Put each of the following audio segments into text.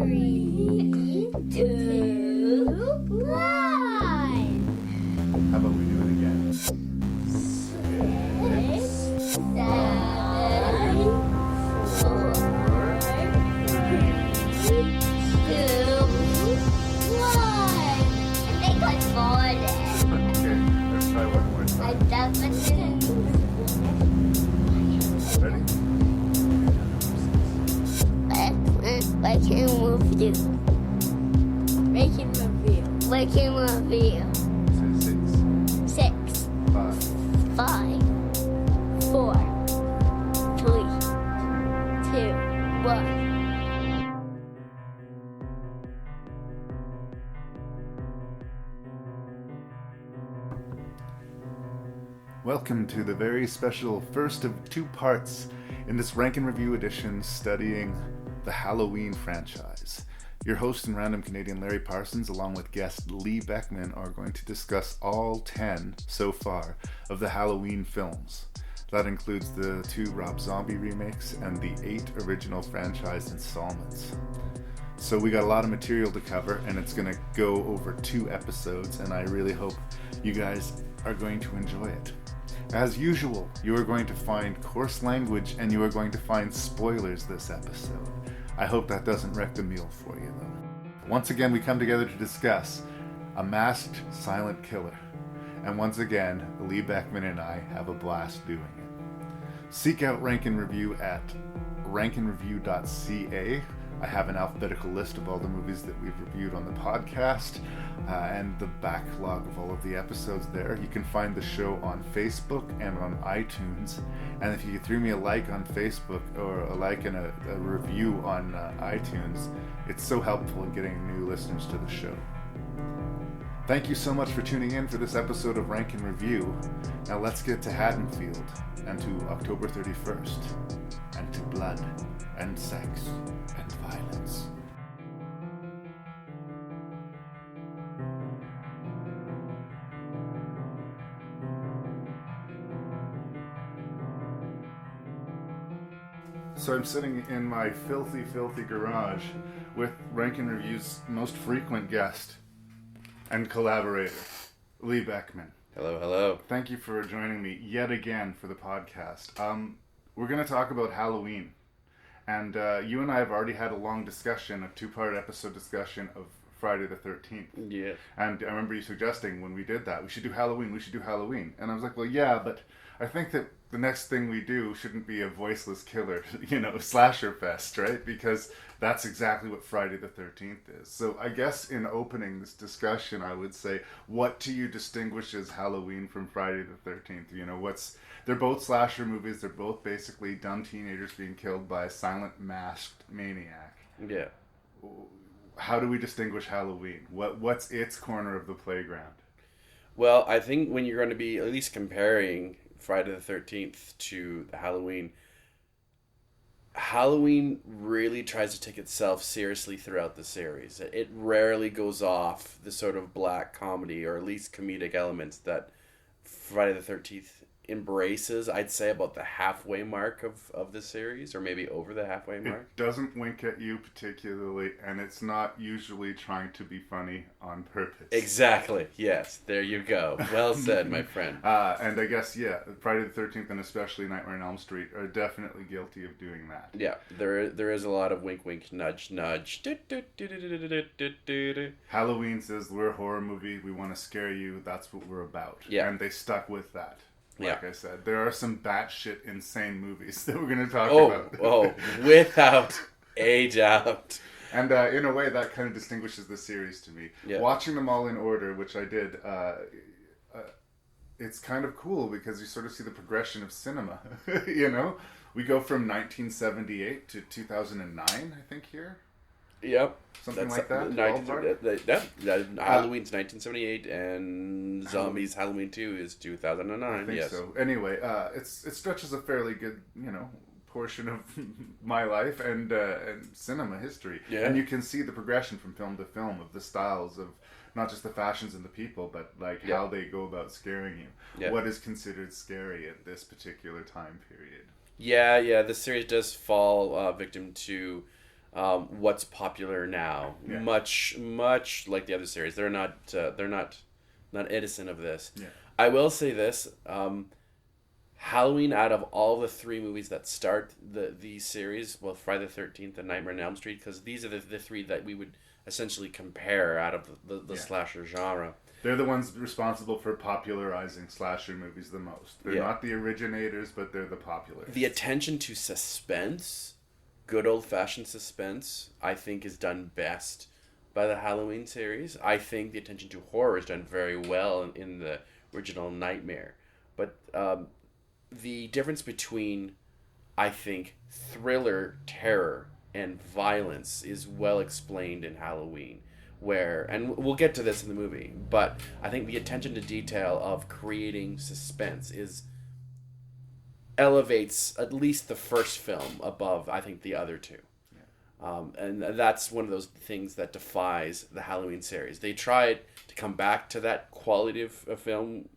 3, 2, 1. How about we do it again? 6, 7, 4, 3, 2, 1. I think I fallen. Okay, let's try one more I time. definitely. Ready? I can move you. Making review. Making review. Say 6, 6, 5, 5, 4, 3, 2, 1. Welcome to the very special first of 2 parts in this Rank and Review edition studying the Halloween franchise. Your host and random Canadian Larry Parsons along with guest Lee Beckman are going to discuss all 10 so far of the Halloween films. That includes the 2 Rob Zombie remakes and the 8 original franchise installments. So we got a lot of material to cover and it's going to go over 2 episodes and I really hope you guys are going to enjoy it. As usual, you are going to find coarse language and you are going to find spoilers this episode. I hope that doesn't wreck the meal for you though. Once again, we come together to discuss a masked silent killer. And once again, Lee Beckman and I have a blast doing it. Seek out Rank and Review at rankandreview.ca. I have an alphabetical list of all the movies that we've reviewed on the podcast and the backlog of all of the episodes there. You can find the show on Facebook and on iTunes. And if you threw me a like on Facebook or a like and a review on iTunes, it's so helpful in getting new listeners to the show. Thank you so much for tuning in for this episode of Rank and Review. Now let's get to Haddonfield and to October 31st and to blood and sex and violence. So I'm sitting in my filthy garage with Rank and Review's most frequent guest and collaborator, Lee Beckman. Hello, hello. Thank you for joining me yet again for the podcast. We're going to talk about Halloween. And you and I have already had a long discussion, a 2-part episode discussion of Friday the 13th. Yeah. And I remember you suggesting when we did that, we should do Halloween. And I was like, well, yeah, but I think that the next thing we do shouldn't be a voiceless killer, slasher fest, right? Because that's exactly what Friday the 13th is. So I guess in opening this discussion, I would say, what to you distinguishes Halloween from Friday the 13th? They're both slasher movies. They're both basically dumb teenagers being killed by a silent masked maniac. Yeah. How do we distinguish Halloween? What's its corner of the playground? Well, I think when you're going to be at least comparing Friday the 13th to Halloween really tries to take itself seriously throughout the series. It rarely goes off the sort of black comedy or at least comedic elements that Friday the 13th embraces. I'd say about the halfway mark of the series, or maybe over the halfway mark. It doesn't wink at you particularly, and it's not usually trying to be funny on purpose. Exactly. Yes. There you go. Well said, my friend. And I guess, Friday the 13th and especially Nightmare on Elm Street are definitely guilty of doing that. Yeah. There is a lot of wink, wink, nudge, nudge. Halloween says we're a horror movie. We want to scare you. That's what we're about. Yeah. And they stuck with that. Like Yeah. I said, there are some batshit insane movies that we're going to talk about. Oh, without a doubt. And in a way, that kind of distinguishes the series to me. Yeah. Watching them all in order, which I did, it's kind of cool because you sort of see the progression of cinema. We go from 1978 to 2009, I think, here. Yep. Something like that? Halloween's 1978 and Zombies Halloween 2 is 2009. I think yes. so. Anyway, it stretches a fairly good, portion of my life and cinema history. Yeah. And you can see the progression from film to film of the styles of not just the fashions and the people, but how they go about scaring you. Yeah. What is considered scary at this particular time period? Yeah. The series does fall victim to what's popular now. Yeah. Much like the other series. They're not innocent of this. Yeah. I will say this. Halloween, out of all the 3 movies that start the series, well, Friday the 13th and Nightmare on Elm Street, because these are the 3 that we would essentially compare out of the slasher genre. They're the ones responsible for popularizing slasher movies the most. They're not the originators, but they're the popular. The attention to suspense, good old-fashioned suspense, I think is done best by the Halloween series. I think the attention to horror is done very well in the original Nightmare. But the difference between, I think, thriller, terror, and violence is well explained in Halloween. And we'll get to this in the movie, but I think the attention to detail of creating suspense elevates at least the first film above, I think, the other 2. Yeah. And that's one of those things that defies the Halloween series. They tried to come back to that quality of film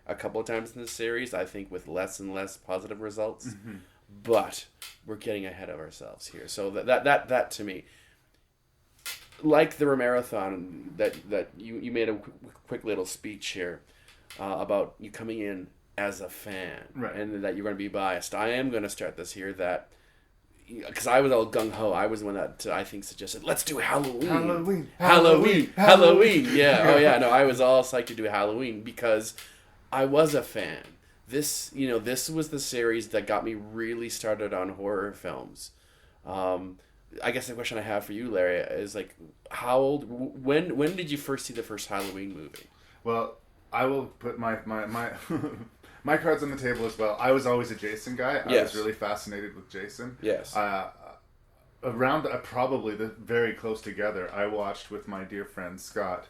a couple of times in the series, I think with less and less positive results. Mm-hmm. But we're getting ahead of ourselves here. So that to me, like the Romero-thon that you made a quick little speech here about you coming in as a fan, right, and that you're going to be biased. I am going to start this here because I was all gung-ho. I was the one that I think suggested, let's do Halloween. Halloween. Yeah. Oh, yeah. No, I was all psyched to do Halloween because I was a fan. This was the series that got me really started on horror films. I guess the question I have for you, Larry, is like, how old? When did you first see the first Halloween movie? Well, I will put my my cards on the table as well. I was always a Jason guy. I was really fascinated with Jason. Yes. Around probably very close together, I watched with my dear friend Scott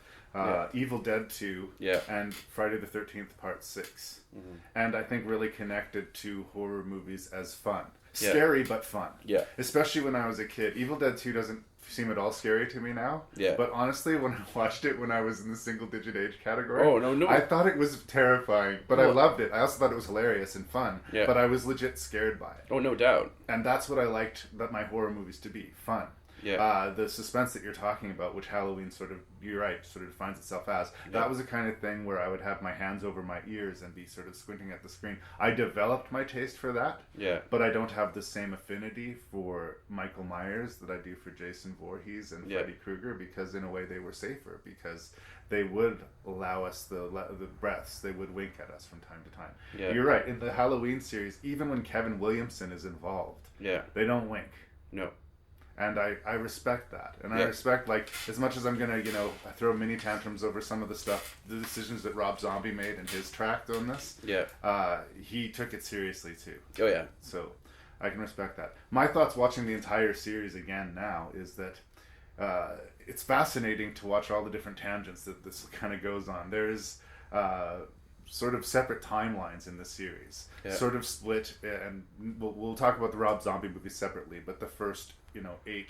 Evil Dead 2 and Friday the 13th Part 6. Mm-hmm. And I think really connected to horror movies as fun. Scary, but fun. Yeah. Especially when I was a kid. Evil Dead 2 doesn't seem at all scary to me now. Yeah. But honestly, when I watched it when I was in the single-digit age category, I thought it was terrifying, but I loved it. I also thought it was hilarious and fun, but I was legit scared by it. Oh, no doubt. And that's what I liked that my horror movies to be, fun. Yeah. The suspense that you're talking about, which Halloween you're right, sort of defines itself as, that was the kind of thing where I would have my hands over my ears and be sort of squinting at the screen. I developed my taste for that, but I don't have the same affinity for Michael Myers that I do for Jason Voorhees and Freddy Krueger, because in a way they were safer, because they would allow us the breaths. They would wink at us from time to time. Yeah. You're right. In the Halloween series, even when Kevin Williamson is involved, they don't wink. No. And I respect that. And I respect, like, as much as I'm going to, throw mini tantrums over some of the decisions that Rob Zombie made in his tract on this, he took it seriously, too. Oh, yeah. So I can respect that. My thoughts watching the entire series again now is that it's fascinating to watch all the different tangents that this kind of goes on. There's sort of separate timelines in the series, sort of split, and we'll talk about the Rob Zombie movies separately, but the first 8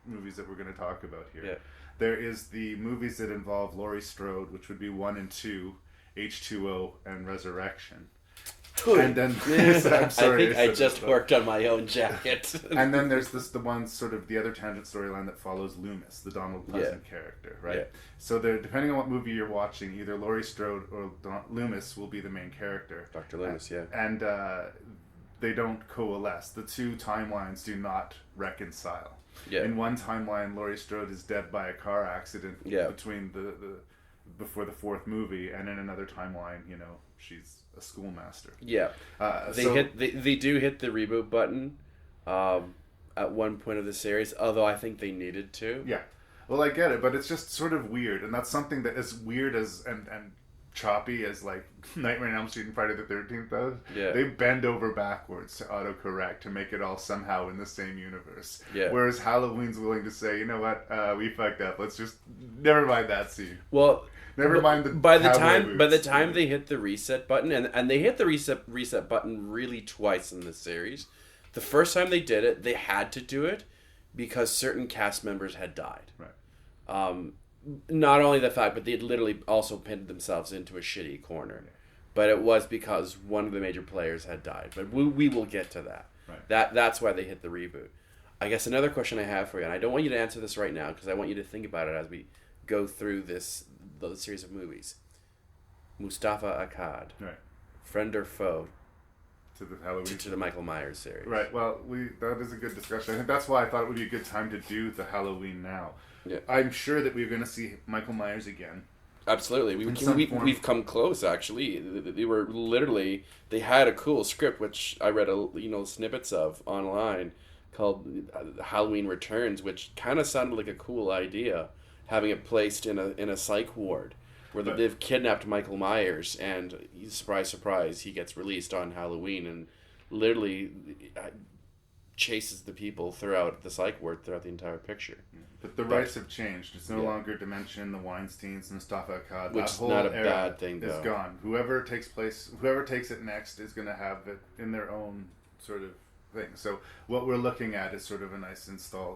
movies that we're going to talk about here. Yeah. There is the movies that involve Laurie Strode, which would be 1 and 2, H2O, and Resurrection. Ooh. And then I'm sorry, I just worked on my own jacket. And then there's the one sort of the other tangent storyline that follows Loomis, the Donald Pleasant character, right? Yeah. So depending on what movie you're watching, either Laurie Strode or Loomis will be the main character. Dr. Loomis, And they don't coalesce. The 2 timelines do not reconcile. Yeah. In one timeline, Laurie Strode is dead by a car accident between before the 4th movie, and in another timeline, she's a schoolmaster. Yeah. They do hit the reboot button at one point of the series, although I think they needed to. Yeah. Well, I get it, but it's just sort of weird, and that's something that is weird as and choppy as like Nightmare on Elm Street and Friday the 13th does. Yeah. They bend over backwards to autocorrect to make it all somehow in the same universe. Yeah. Whereas Halloween's willing to say, you know what, we fucked up. Let's just never mind that scene. Well, never mind the by the time they hit the reset button, and they hit the reset button really twice in this series. The first time they did it, they had to do it because certain cast members had died. Right. Not only the fact, but they had literally also pinned themselves into a shitty corner. Yeah. But it was because one of the major players had died. But we will get to that. Right. That's why they hit the reboot. I guess another question I have for you, and I don't want you to answer this right now because I want you to think about it as we go through the series of movies. Mustafa Akkad, Right. friend or foe To the Halloween. to the Michael Myers series? Right. Well, that is a good discussion. I think that's why I thought it would be a good time to do the Halloween now. Yeah. I'm sure that we're going to see Michael Myers again. Absolutely. We've come close, actually. They had a cool script, which I read snippets of online, called Halloween Returns, which kind of sounded like a cool idea, having it placed in a psych ward where they've kidnapped Michael Myers, and surprise, surprise, he gets released on Halloween and literally chases the people throughout the psych ward throughout the entire picture. But the rights have changed. It's no longer Dimension, the Weinsteins, Mustafa Akkad. Which is not a bad thing, is though. gone. Whoever takes it next is going to have it in their own sort of thing. So what we're looking at is sort of a nice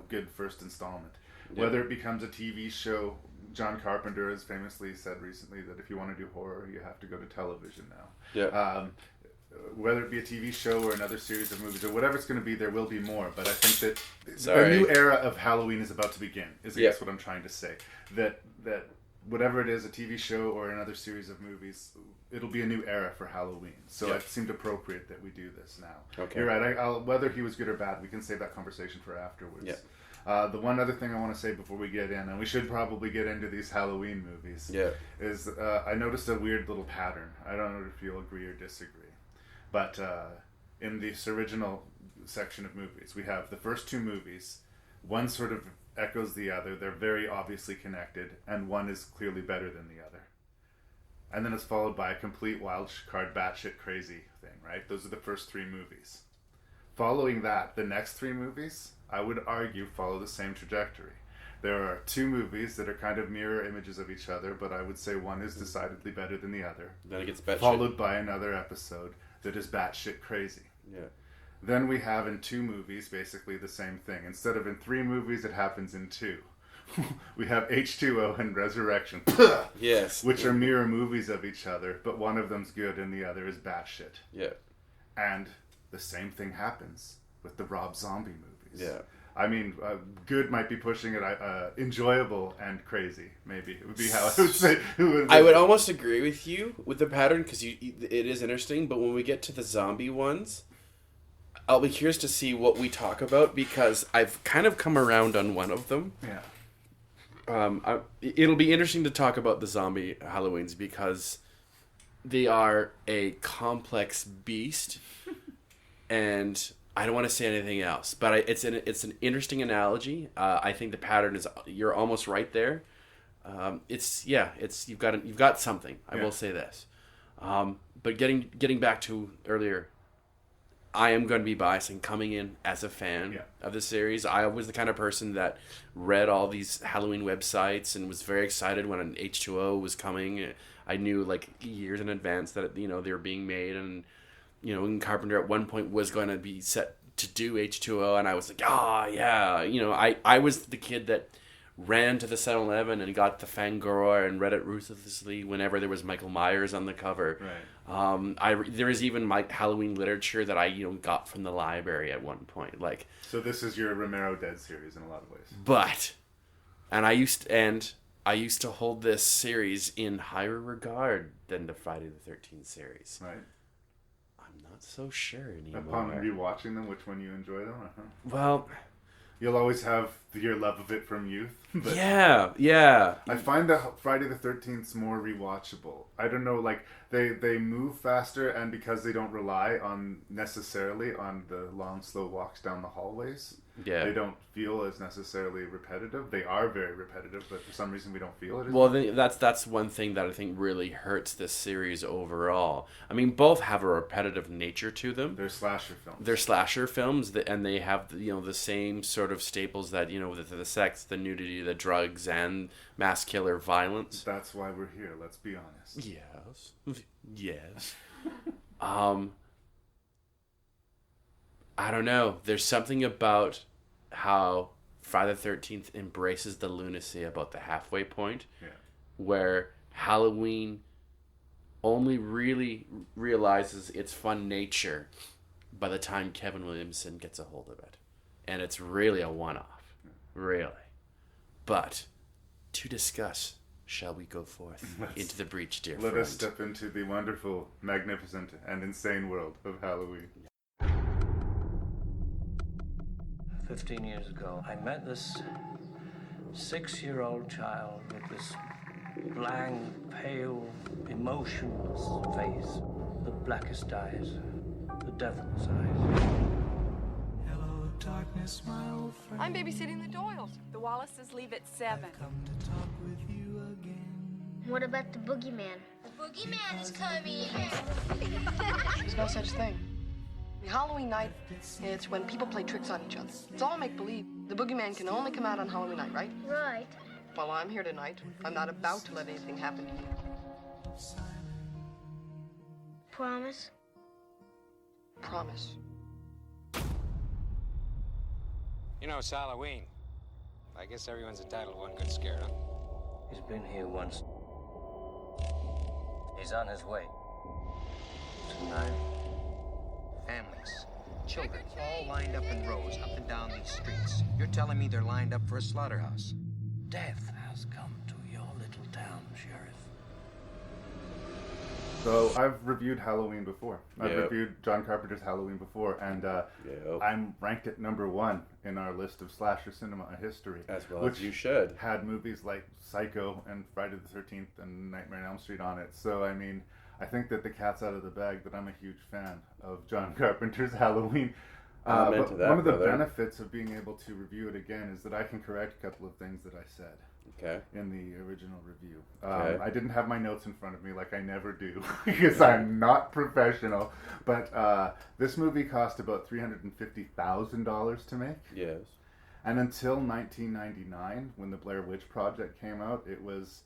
good first installment. Yeah. Whether it becomes a TV show, John Carpenter has famously said recently that if you want to do horror, you have to go to television now. Yeah. Whether it be a TV show or another series of movies or whatever it's going to be, there will be more. But I think that a new era of Halloween is about to begin, I guess what I'm trying to say. That whatever it is, a TV show or another series of movies, it'll be a new era for Halloween. So it seemed appropriate that we do this now. Okay. You're right. Whether he was good or bad, we can save that conversation for afterwards. Yeah. The one other thing I want to say before we get in, and we should probably get into these Halloween movies, is I noticed a weird little pattern. I don't know if you'll agree or disagree. But in this original section of movies, we have the first two movies. One sort of echoes the other. They're very obviously connected, and one is clearly better than the other. And then it's followed by a complete wild card, batshit crazy thing, right? Those are the first three movies. Following that, the next three movies, I would argue, follow the same trajectory. There are two movies that are kind of mirror images of each other, but I would say one is decidedly better than the other. Then it gets batshit. Followed by another episode that is batshit crazy. Yeah. Then we have in two movies basically the same thing. Instead of in three movies, it happens in two. We have H2O and Resurrection. Yes. Which are mirror movies of each other, but one of them's good and the other is batshit. Yeah. And the same thing happens with the Rob Zombie movies. Yeah. I mean, good might be pushing it. Enjoyable and crazy, maybe. It would be how I would say. I would almost agree with you with the pattern because it is interesting. But when we get to the zombie ones, I'll be curious to see what we talk about because I've kind of come around on one of them. Yeah. It'll be interesting to talk about the zombie Halloweens because they are a complex beast, and I don't want to say anything else, but it's an interesting analogy. I think the pattern is you're almost right there. You've got something. I will say this, but getting back to earlier, I am going to be biased and coming in as a fan of the series. I was the kind of person that read all these Halloween websites and was very excited when an H2O was coming. I knew like years in advance that they were being made and. And Carpenter at one point was going to be set to do H2O, and I was like, I was the kid that ran to the 7-Eleven and got the Fangora and read it ruthlessly whenever there was Michael Myers on the cover. Right. There is even Halloween literature that I got from the library at one point. So this is your Romero Dead series in a lot of ways. But, I used to hold this series in higher regard than the Friday the 13th series. Right. Not so sure anymore. Upon rewatching them, which one you enjoy them? Uh-huh. Well, you'll always have your love of it from youth. But yeah. I find that Friday the 13th's more rewatchable. I don't know, they move faster, and because they don't rely necessarily on the long, slow walks down the hallways, they don't feel as necessarily repetitive. They are very repetitive, but for some reason we don't feel it. Well, that's one thing that I think really hurts this series overall. I mean, both have a repetitive nature to them. They're slasher films. And they have the same sort of staples that the sex, the nudity, the drugs, and mass killer violence. That's why we're here. Let's be honest. Yes. I don't know. There's something about how Friday the 13th embraces the lunacy about the halfway point, where Halloween only really realizes its fun nature by the time Kevin Williamson gets a hold of it. and it's really a one-off, really. But to discuss, shall we go forth into the breach, dear friend? Let us step into the wonderful, magnificent, and insane world of Halloween. 15 years ago, I met this 6-year-old child with this blank, pale, emotionless face, the blackest eyes, the devil's eyes. Hello, darkness, my old friend. I'm babysitting the Doyles. The Wallaces leave at 7. Come to talk with you again. What about the boogeyman? The boogeyman is coming. There's no such thing. Halloween night, it's when people play tricks on each other. It's all make-believe. The boogeyman can only come out on Halloween night, right? Right. Well, I'm here tonight. I'm not about to let anything happen to you. Promise? Promise. You know, it's Halloween. I guess everyone's entitled to one good scare, huh? He's been here once. He's on his way. Tonight. Families, children, all lined up in rows up and down these streets. You're telling me they're lined up for a slaughterhouse? Death has come to your little town, Sheriff. So I've reviewed Halloween before. I've Yep. reviewed John Carpenter's Halloween before, and I'm ranked at number 1 in our list of slasher cinema history. As well which as you should. had movies like Psycho and Friday the 13th and Nightmare on Elm Street on it. So, I mean, I think that the cat's out of the bag that I'm a huge fan of John Carpenter's Halloween. I'm But into that, one of the brother. benefits of being able to review it again is that I can correct a couple of things that I said Okay. in the original review. Okay. I didn't have my notes in front of me like I never do because I'm not professional. But this movie cost about $350,000 to make. Yes. And until 1999, when the Blair Witch Project came out, it was,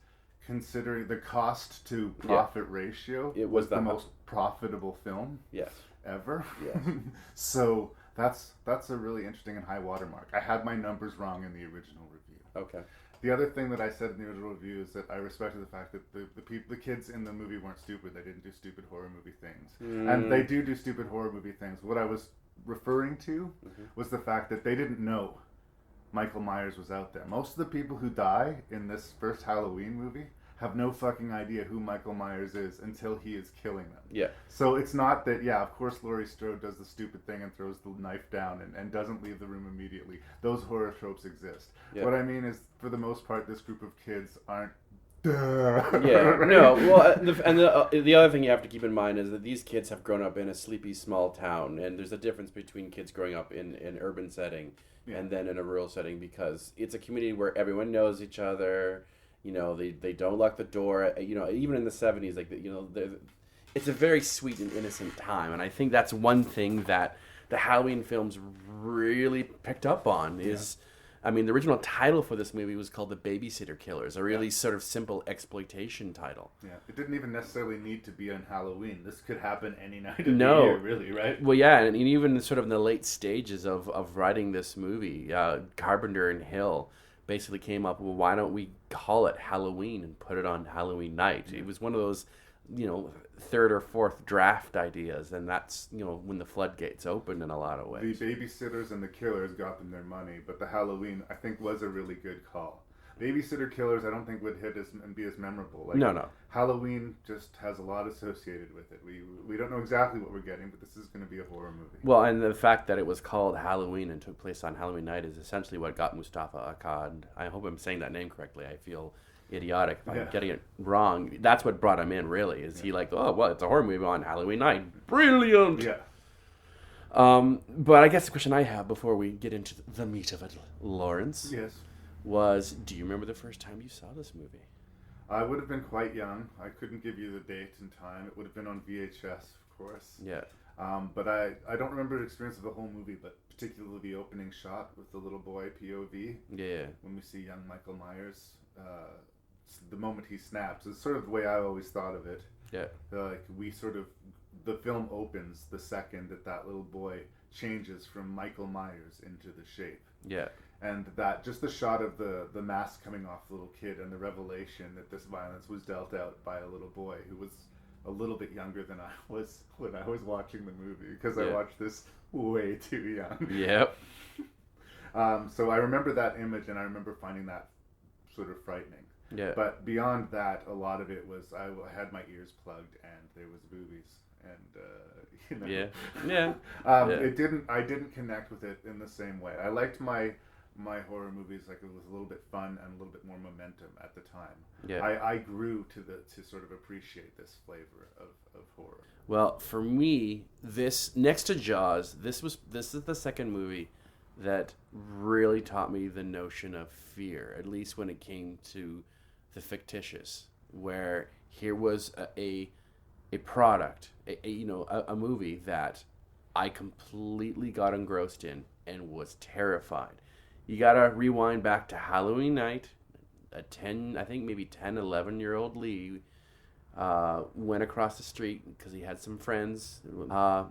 considering the cost to profit ratio, It was the the most profitable film Yes. ever. Yes. So that's a really interesting and high watermark. I had my numbers wrong in the original review. Okay. The other thing that I said in the original review is that I respected the fact that the kids in the movie weren't stupid. They didn't do stupid horror movie things. And they do stupid horror movie things. What I was referring to was the fact that they didn't know Michael Myers was out there. Most of the people who die in this first Halloween movie have no fucking idea who Michael Myers is until he is killing them. Yeah. So it's not that, yeah, of course Laurie Strode does the stupid thing and throws the knife down and doesn't leave the room immediately. Those horror tropes exist. Yeah. What I mean is, for the most part, this group of kids aren't... Yeah, no, well, the other thing you have to keep in mind is that these kids have grown up in a sleepy small town, and there's a difference between kids growing up in an urban setting and then in a rural setting, because it's a community where everyone knows each other. You know, they don't lock the door. You know, even in the 70s, like, you know, it's a very sweet and innocent time, and I think that's one thing that the Halloween films really picked up on is... I mean, the original title for this movie was called The Babysitter Killers, a really sort of simple exploitation title. Yeah, it didn't even necessarily need to be on Halloween. This could happen any night of the year, really, right? Well, yeah, and even sort of in the late stages of writing this movie, Carpenter and Hill basically came up, well, why don't we call it Halloween and put it on Halloween night? It was one of those, you know, third or fourth draft ideas, and that's, you know, when the floodgates opened in a lot of ways. The Babysitters and the Killers got them their money, but the Halloween, I think, was a really good call. Babysitter Killers, I don't think would hit and be as memorable. Like, No. Halloween just has a lot associated with it. We don't know exactly what we're getting, but this is going to be a horror movie. Well, and the fact that it was called Halloween and took place on Halloween night is essentially what got Mustafa Akkad. I hope I'm saying that name correctly. I feel idiotic if I'm getting it wrong. That's what brought him in, really. Is he like, oh, well, it's a horror movie on Halloween night. Brilliant! Yeah. But I guess the question I have before we get into the meat of it, Lawrence, Yes. was, do you remember the first time you saw this movie? I would have been quite young. I couldn't give you the date and time. It would have been on VHS, of course. Yeah. But I don't remember the experience of the whole movie, but particularly the opening shot with the little boy POV. Yeah. When we see young Michael Myers, the moment he snaps, is sort of the way I always thought of it. Yeah. Like, the film opens the second that little boy changes from Michael Myers into the shape. Yeah. And that, just the shot of the mask coming off the little kid and the revelation that this violence was dealt out by a little boy who was a little bit younger than I was when I was watching the movie, because I watched this way too young. Yep. So I remember that image, and I remember finding that sort of frightening. Yeah. But beyond that, a lot of it was I had my ears plugged, and there was boobies, and It didn't. I didn't connect with it in the same way. I liked my horror movies, like it was a little bit fun and a little bit more momentum at the time. Yeah. I grew to sort of appreciate this flavor of horror. Well, for me, this next to Jaws, this is the second movie that really taught me the notion of fear, at least when it came to the fictitious, where here was a product, a movie that I completely got engrossed in and was terrified. You gotta rewind back to Halloween night. A 10, I think maybe 10, 11-year-old Lee went across the street because he had some friends,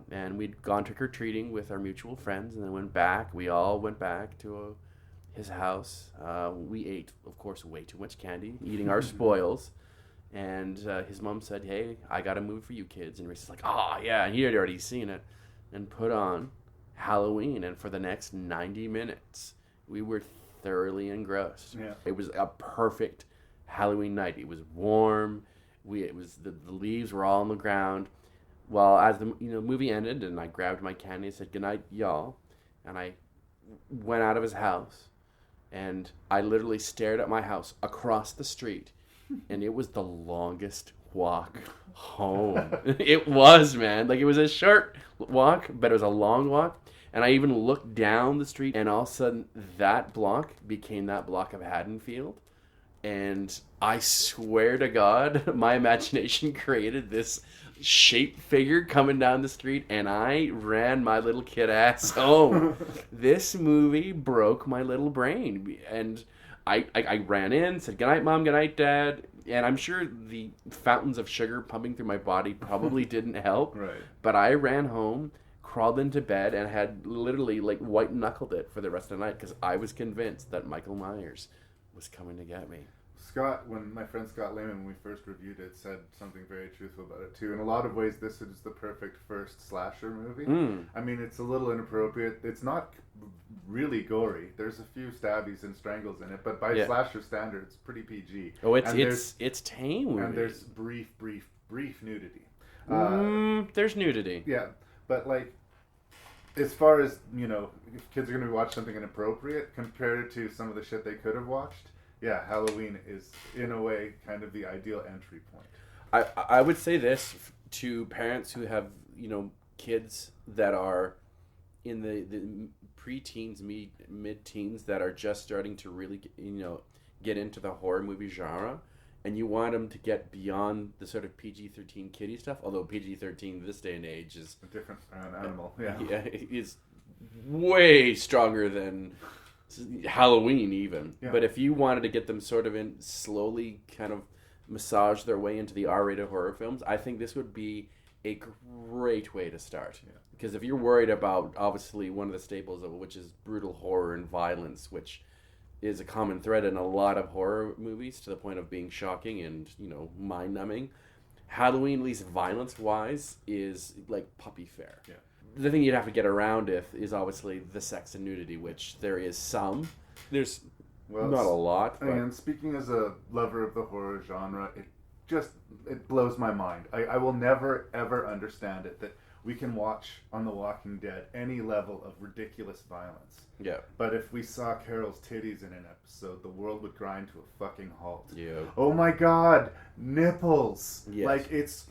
and we'd gone trick-or-treating with our mutual friends, and then we all went back to his house. We ate, of course, way too much candy, eating our spoils, and his mom said, "Hey, I got a movie for you kids," and Reese is like, "Oh, yeah," and he had already seen it, and put on Halloween, and for the next 90 minutes, we were thoroughly engrossed. Yeah. It was a perfect Halloween night. It was warm. The leaves were all on the ground. Well, as the movie ended, and I grabbed my candy and said, "Good night, y'all," and I went out of his house, and I literally stared at my house across the street, and it was the longest walk home. It was, man. Like, it was a short walk, but it was a long walk. And I even looked down the street, and all of a sudden, that block became that block of Haddonfield. And I swear to God, my imagination created this shaped figure coming down the street, and I ran my little kid ass home. This movie broke my little brain. And I ran in, said, "Good night, Mom, good night, Dad." And I'm sure the fountains of sugar pumping through my body probably didn't help. Right. But I ran home, crawled into bed, and had literally like white knuckled it for the rest of the night because I was convinced that Michael Myers was coming to get me. Scott, when my friend Scott Lehman, when we first reviewed it, said something very truthful about it too. In a lot of ways, this is the perfect first slasher movie. I mean, it's a little inappropriate. It's not really gory. There's a few stabbies and strangles in it, but by slasher standards, pretty PG. Oh, it's tame. And there's brief nudity. There's nudity. Yeah, but like, as far as, if kids are going to watch something inappropriate compared to some of the shit they could have watched, yeah, Halloween is, in a way, kind of the ideal entry point. I would say this to parents who have, kids that are in the pre-teens, mid-teens that are just starting to really, get into the horror movie genre, and you want them to get beyond the sort of PG-13 kiddie stuff, although PG-13 this day and age is a different animal. Yeah, is way stronger than Halloween even. Yeah. But if you wanted to get them sort of in, slowly kind of massage their way into the R-rated horror films, I think this would be a great way to start. Yeah. Because if you're worried about, obviously, one of the staples of it, which is brutal horror and violence, which is a common thread in a lot of horror movies to the point of being shocking and, mind-numbing, Halloween, at least violence-wise, is like puppy fare. Yeah. The thing you'd have to get around is obviously the sex and nudity, which there is some. There's not a lot. But... And speaking as a lover of the horror genre, it blows my mind. I will never, ever understand it that we can watch on The Walking Dead any level of ridiculous violence. Yeah. But if we saw Carol's titties in an episode, the world would grind to a fucking halt. Yeah. Oh my God, nipples! Yes. Like, it's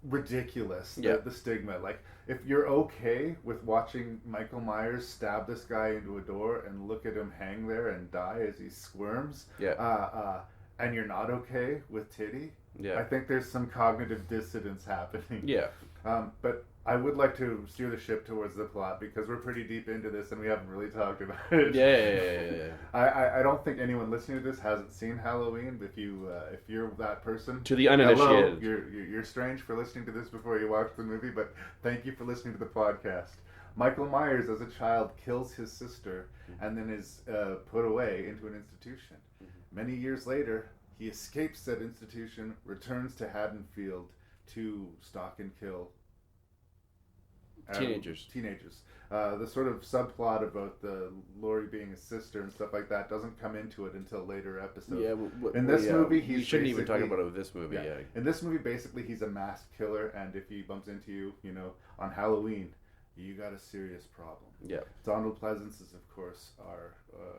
ridiculous, yeah. the stigma. Like, if you're okay with watching Michael Myers stab this guy into a door and look at him hang there and die as he squirms, and you're not okay with titty, I think there's some cognitive dissonance happening. Yeah. But I would like to steer the ship towards the plot because we're pretty deep into this and we haven't really talked about it. Yeah. I don't think anyone listening to this hasn't seen Halloween. If you're that person, to the uninitiated, hello, you're strange for listening to this before you watch the movie. But thank you for listening to the podcast. Michael Myers, as a child, kills his sister and then is put away into an institution. Many years later, he escapes that institution, returns to Haddonfield to stalk and kill Teenagers. The sort of subplot about the Laurie being a sister and stuff like that doesn't come into it until later episodes. Yeah, in this movie, we shouldn't even talk about it with this movie. Yeah. Yeah. In this movie, basically, he's a mass killer, and if he bumps into you, on Halloween, you got a serious problem. Yeah. Donald Pleasance is, of course, our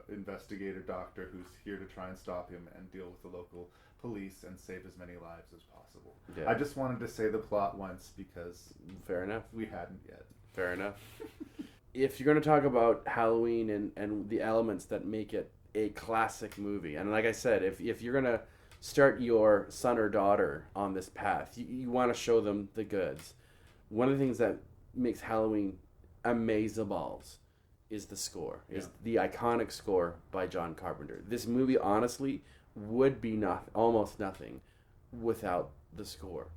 investigator doctor who's here to try and stop him and deal with the local police and save as many lives as possible. Yeah. I just wanted to say the plot once because Fair enough. we hadn't yet. Fair enough. If you're going to talk about Halloween and the elements that make it a classic movie, and like I said, if you're going to start your son or daughter on this path, you want to show them the goods. One of the things that makes Halloween amazeballs is the score, is the iconic score by John Carpenter. This movie, honestly, would be almost nothing without the score.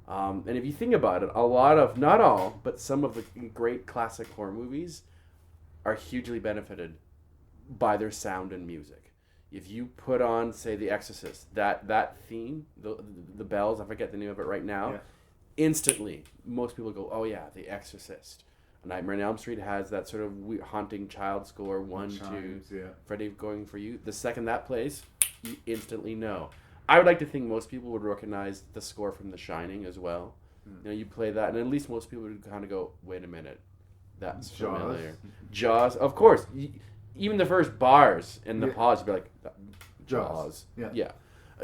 And if you think about it, a lot of, not all, but some of the great classic horror movies are hugely benefited by their sound and music. If you put on, say, The Exorcist, that theme, the bells, I forget the name of it right now, instantly, most people go, oh yeah, The Exorcist. Nightmare on Elm Street has that sort of haunting child score, 1, 2, Freddy Going For You. The second that plays, you instantly know. I would like to think most people would recognize the score from The Shining as well. You play that, and at least most people would kind of go, wait a minute, that's familiar. Jaws, of course. Even the first bars in the pause, you'd be like, Jaws. Yeah.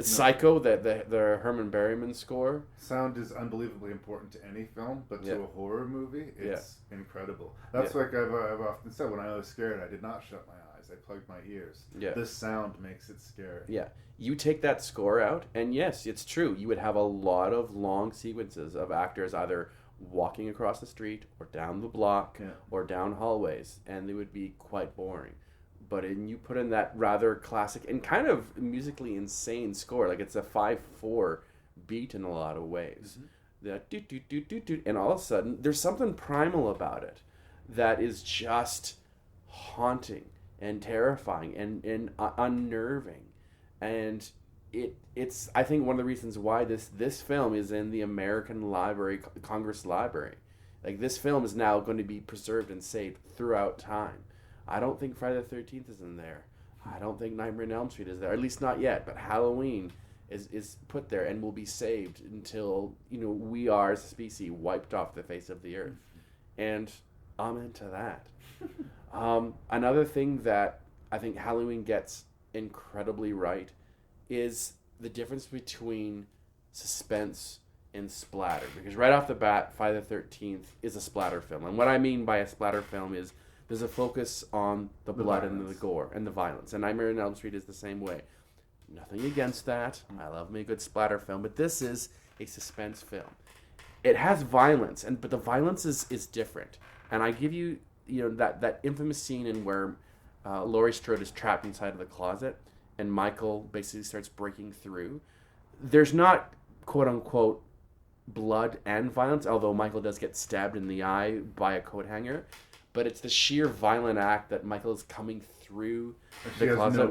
Psycho, the Herman Berryman score. Sound is unbelievably important to any film, but to a horror movie, it's incredible. That's like I've often said, when I was scared, I did not shut my eyes. I plugged my ears. Yeah. The sound makes it scary. Yeah. You take that score out, and yes, it's true. You would have a lot of long sequences of actors either walking across the street or down the block or down hallways, and they would be quite boring. But you put in that rather classic and kind of musically insane score, like it's a 5/4 beat in a lot of ways. That do do do do do, and all of a sudden there's something primal about it that is just haunting and terrifying and unnerving, and it's I think one of the reasons why this film is in the American Library, Congress Library. Like, this film is now going to be preserved and saved throughout time. I don't think Friday the 13th is in there. I don't think Nightmare on Elm Street is there, at least not yet. But Halloween is put there and will be saved until we are as a species wiped off the face of the earth. And I'm into that. Another thing that I think Halloween gets incredibly right is the difference between suspense and splatter. Because right off the bat, Friday the 13th is a splatter film. And what I mean by a splatter film is there's a focus on the blood and the gore and the violence. And Nightmare on Elm Street is the same way. Nothing against that. I love me a good splatter film. But this is a suspense film. It has violence, but the violence is different. And I give you, that infamous scene in where Laurie Strode is trapped inside of the closet and Michael basically starts breaking through. There's not, quote-unquote, blood and violence, although Michael does get stabbed in the eye by a coat hanger. But it's the sheer violent act that Michael is coming through the closet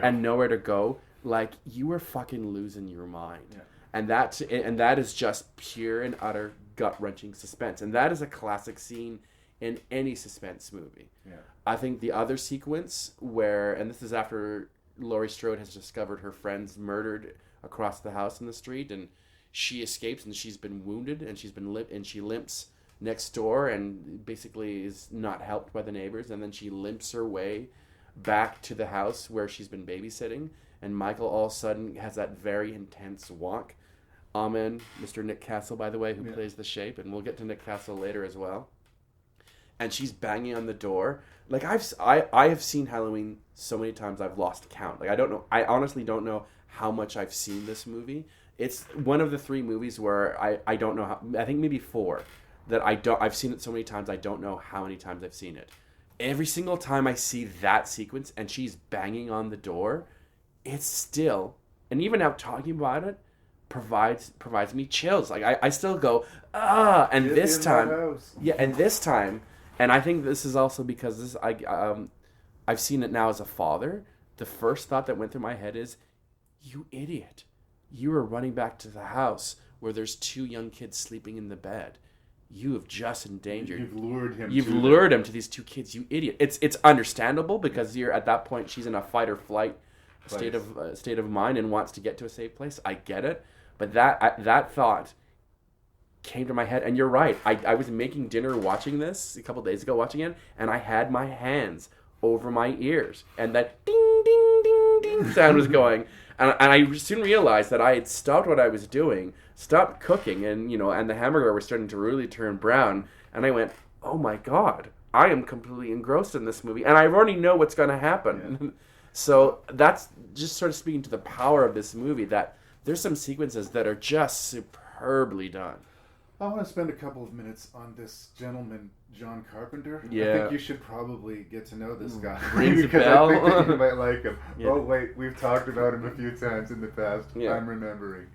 and nowhere to go. Like, you were fucking losing your mind. Yeah. And that is just pure and utter gut-wrenching suspense. And that is a classic scene in any suspense movie. Yeah. I think the other sequence where, and this is after Laurie Strode has discovered her friend's murdered across the house in the street, and she escapes and she's been wounded and she limps next door and basically is not helped by the neighbors, and then she limps her way back to the house where she's been babysitting, and Michael all of a sudden has that very intense walk. Amen, Mr. Nick Castle, by the way, who plays the Shape, and we'll get to Nick Castle later as well. And she's banging on the door. Like, I have seen Halloween so many times I've lost count. Like, I honestly don't know how much I've seen this movie. It's one of the 3 movies where I don't know how, I think maybe 4, that I've seen it so many times I don't know how many times I've seen it. Every single time I see that sequence and she's banging on the door, it's still, and even now talking about it, provides me chills. Like, I still go, and Get this in time, the house. and this time, and I think this is also because I've seen it now as a father. The first thought that went through my head is, you idiot. You are running back to the house where there's 2 young kids sleeping in the bed. you have just endangered. You've lured him. You've lured him to these two kids, you idiot. It's understandable because you're at that point. She's in a fight or flight state of mind and wants to get to a safe place. I get it, but that thought came to my head, and you're right. I was making dinner watching this a couple days ago, watching it, and I had my hands over my ears, and that ding ding ding ding sound was going, and I soon realized that I had stopped what I was doing, stopped cooking, and and the hamburger was starting to really turn brown, and I went, oh my god, I am completely engrossed in this movie, and I already know what's going to happen. Yeah. So that's just sort of speaking to the power of this movie, that there's some sequences that are just superbly done. I want to spend a couple of minutes on this gentleman, John Carpenter. Yeah. I think you should probably get to know this guy. Rings a because bell. I think that you might like him. Yeah. Oh, wait, we've talked about him a few times in the past. Yeah. I'm remembering.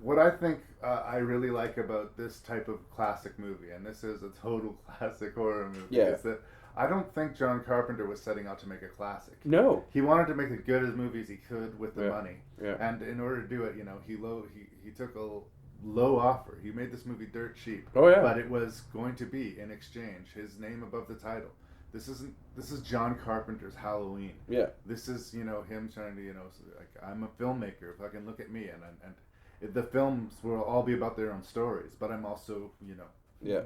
What I think I really like about this type of classic movie, and this is a total classic horror movie, is that I don't think John Carpenter was setting out to make a classic. No. He wanted to make as good as movies he could with the money. Yeah. And in order to do it, he took a low offer. He made this movie dirt cheap. Oh yeah. But it was going to be, in exchange, his name above the title. This is John Carpenter's Halloween. Yeah. This is, him trying to, like, I'm a filmmaker, fucking look at me, and the films will all be about their own stories, but I'm also, Yeah.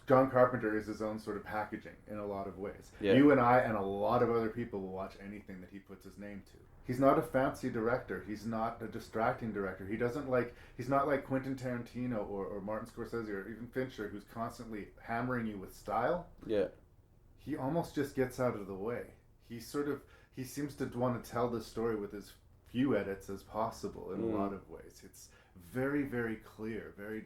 John Carpenter is his own sort of packaging in a lot of ways. Yeah. You and I and a lot of other people will watch anything that he puts his name to. He's not a fancy director. He's not a distracting director. He's not like Quentin Tarantino or Martin Scorsese or even Fincher, who's constantly hammering you with style. Yeah. He almost just gets out of the way. He seems to want to tell this story with as few edits as possible in a lot of ways. It's very, very clear. Very,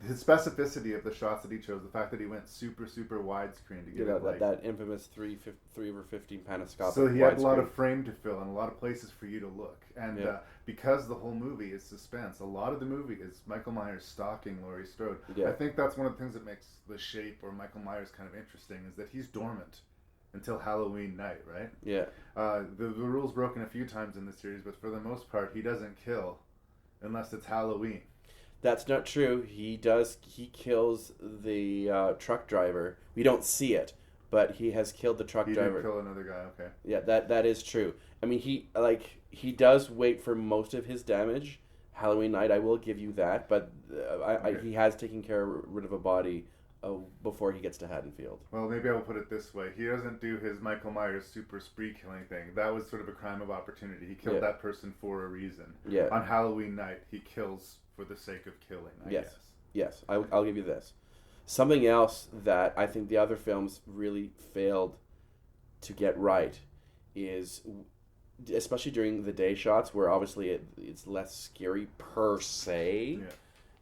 his specificity of the shots that he chose, the fact that he went super, super widescreen to get it that infamous 3/15 panoscopic. So he had a lot of frame to fill and a lot of places for you to look. And because the whole movie is suspense, a lot of the movie is Michael Myers stalking Laurie Strode. Yeah. I think that's one of the things that makes The Shape or Michael Myers kind of interesting, is that he's dormant until Halloween night, right? Yeah. The rule's broken a few times in the series, but for the most part, he doesn't kill unless it's Halloween. That's not true. He kills the truck driver. We don't see it, but he has killed the truck driver. He did kill another guy, okay. Yeah, that is true. I mean, he does wait for most of his damage. Halloween night, I will give you that, but he has taken rid of a body before he gets to Haddonfield. Well, maybe I will put it this way. He doesn't do his Michael Myers super spree killing thing. That was sort of a crime of opportunity. He killed that person for a reason. Yeah. On Halloween night, he kills for the sake of killing, I guess. Yes, I'll give you this. Something else that I think the other films really failed to get right is, especially during the day shots, where obviously it's less scary per se,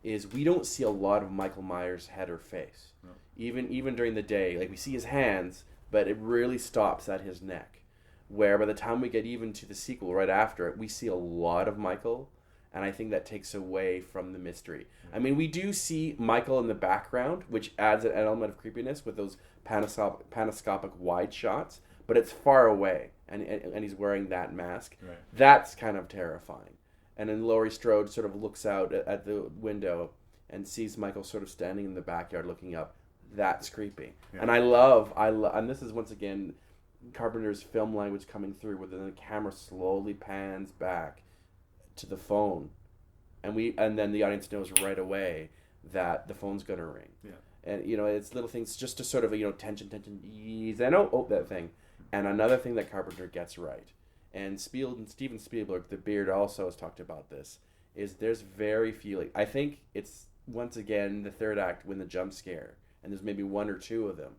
is we don't see a lot of Michael Myers' head or face. No. Even during the day, like we see his hands, but it really stops at his neck. Where by the time we get even to the sequel right after it, we see a lot of Michael. And I think that takes away from the mystery. I mean, we do see Michael in the background, which adds an element of creepiness with those panoscopic wide shots, but it's far away, and he's wearing that mask. Right. That's kind of terrifying. And then Laurie Strode sort of looks out at the window and sees Michael sort of standing in the backyard looking up. That's creepy. Yeah. And I love, and this is once again Carpenter's film language coming through, where the camera slowly pans back to the phone, and then the audience knows right away that the phone's gonna ring. Yeah. And it's little things just to sort of tension, ease, and that thing. And another thing that Carpenter gets right, and Steven Spielberg, the Beard, also has talked about this, is there's very few. I think it's once again the third act when the jump scare, and there's maybe one or two of them,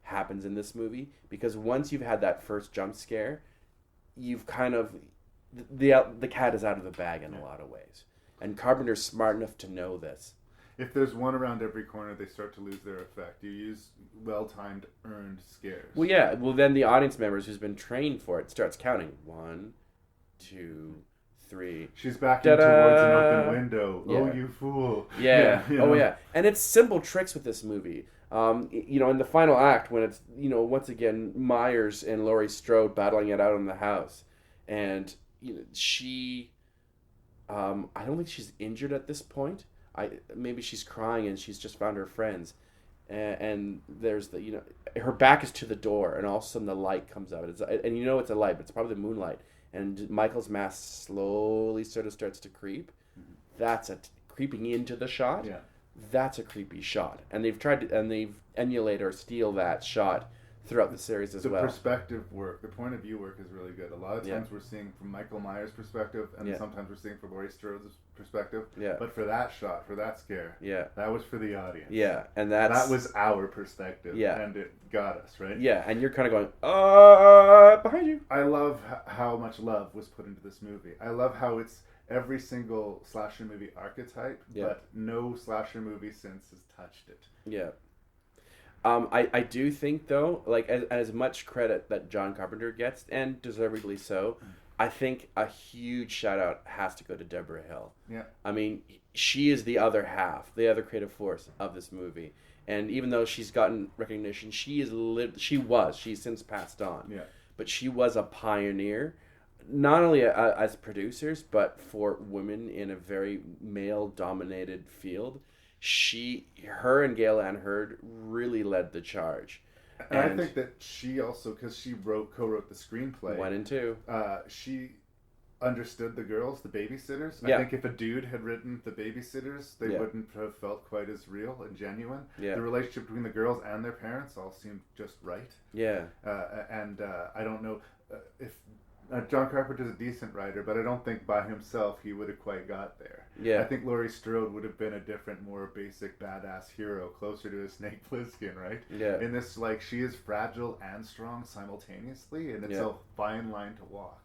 happens in this movie, because once you've had that first jump scare, you've kind of the cat is out of the bag in a lot of ways. And Carpenter's smart enough to know this. If there's one around every corner, they start to lose their effect. You use well-timed, earned scares. Well, yeah. Well, then the audience members who's been trained for it starts counting. 1, 2, 3. She's backing towards an open window. Yeah. Oh, you fool. Yeah. Oh, yeah. And it's simple tricks with this movie. In the final act, when it's, once again, Myers and Laurie Strode battling it out in the house. And... she, I don't think she's injured at this point. maybe she's crying and she's just found her friends, and there's the her back is to the door, and all of a sudden the light comes out, and it's a light, but it's probably the moonlight, and Michael's mask slowly sort of starts to creep. That's creeping into the shot. Yeah. That's a creepy shot, and they've emulate or steal that shot throughout the series as well. The perspective work, the point of view work is really good. A lot of times we're seeing from Michael Myers' perspective, and sometimes we're seeing from Laurie Strode's perspective. Yeah. But for that shot, for that scare, that was for the audience. Yeah, and that was our perspective. Yeah. And it got us, right? Yeah, and you're kind of going, behind you. I love how much love was put into this movie. I love how it's every single slasher movie archetype, but no slasher movie since has touched it. Yeah. I do think, though, like, as much credit that John Carpenter gets, and deservedly so, I think a huge shout-out has to go to Deborah Hill. Yeah. I mean, she is the other half, the other creative force of this movie. And even though she's gotten recognition, she's since passed on. Yeah. But she was a pioneer, not only as producers, but for women in a very male-dominated field. Her and Gail Ann Hurd really led the charge. And I think that she also, because she co-wrote the screenplay. 1 and 2. She understood the girls, the babysitters. Yeah. I think if a dude had written the babysitters, they wouldn't have felt quite as real and genuine. Yeah. The relationship between the girls and their parents all seemed just right. Yeah. And I don't know if John Carpenter's a decent writer, but I don't think by himself he would have quite got there. Yeah. I think Laurie Strode would have been a different, more basic, badass hero, closer to a Snake Plissken, right? Yeah. In this, like, she is fragile and strong simultaneously, and it's a fine line to walk.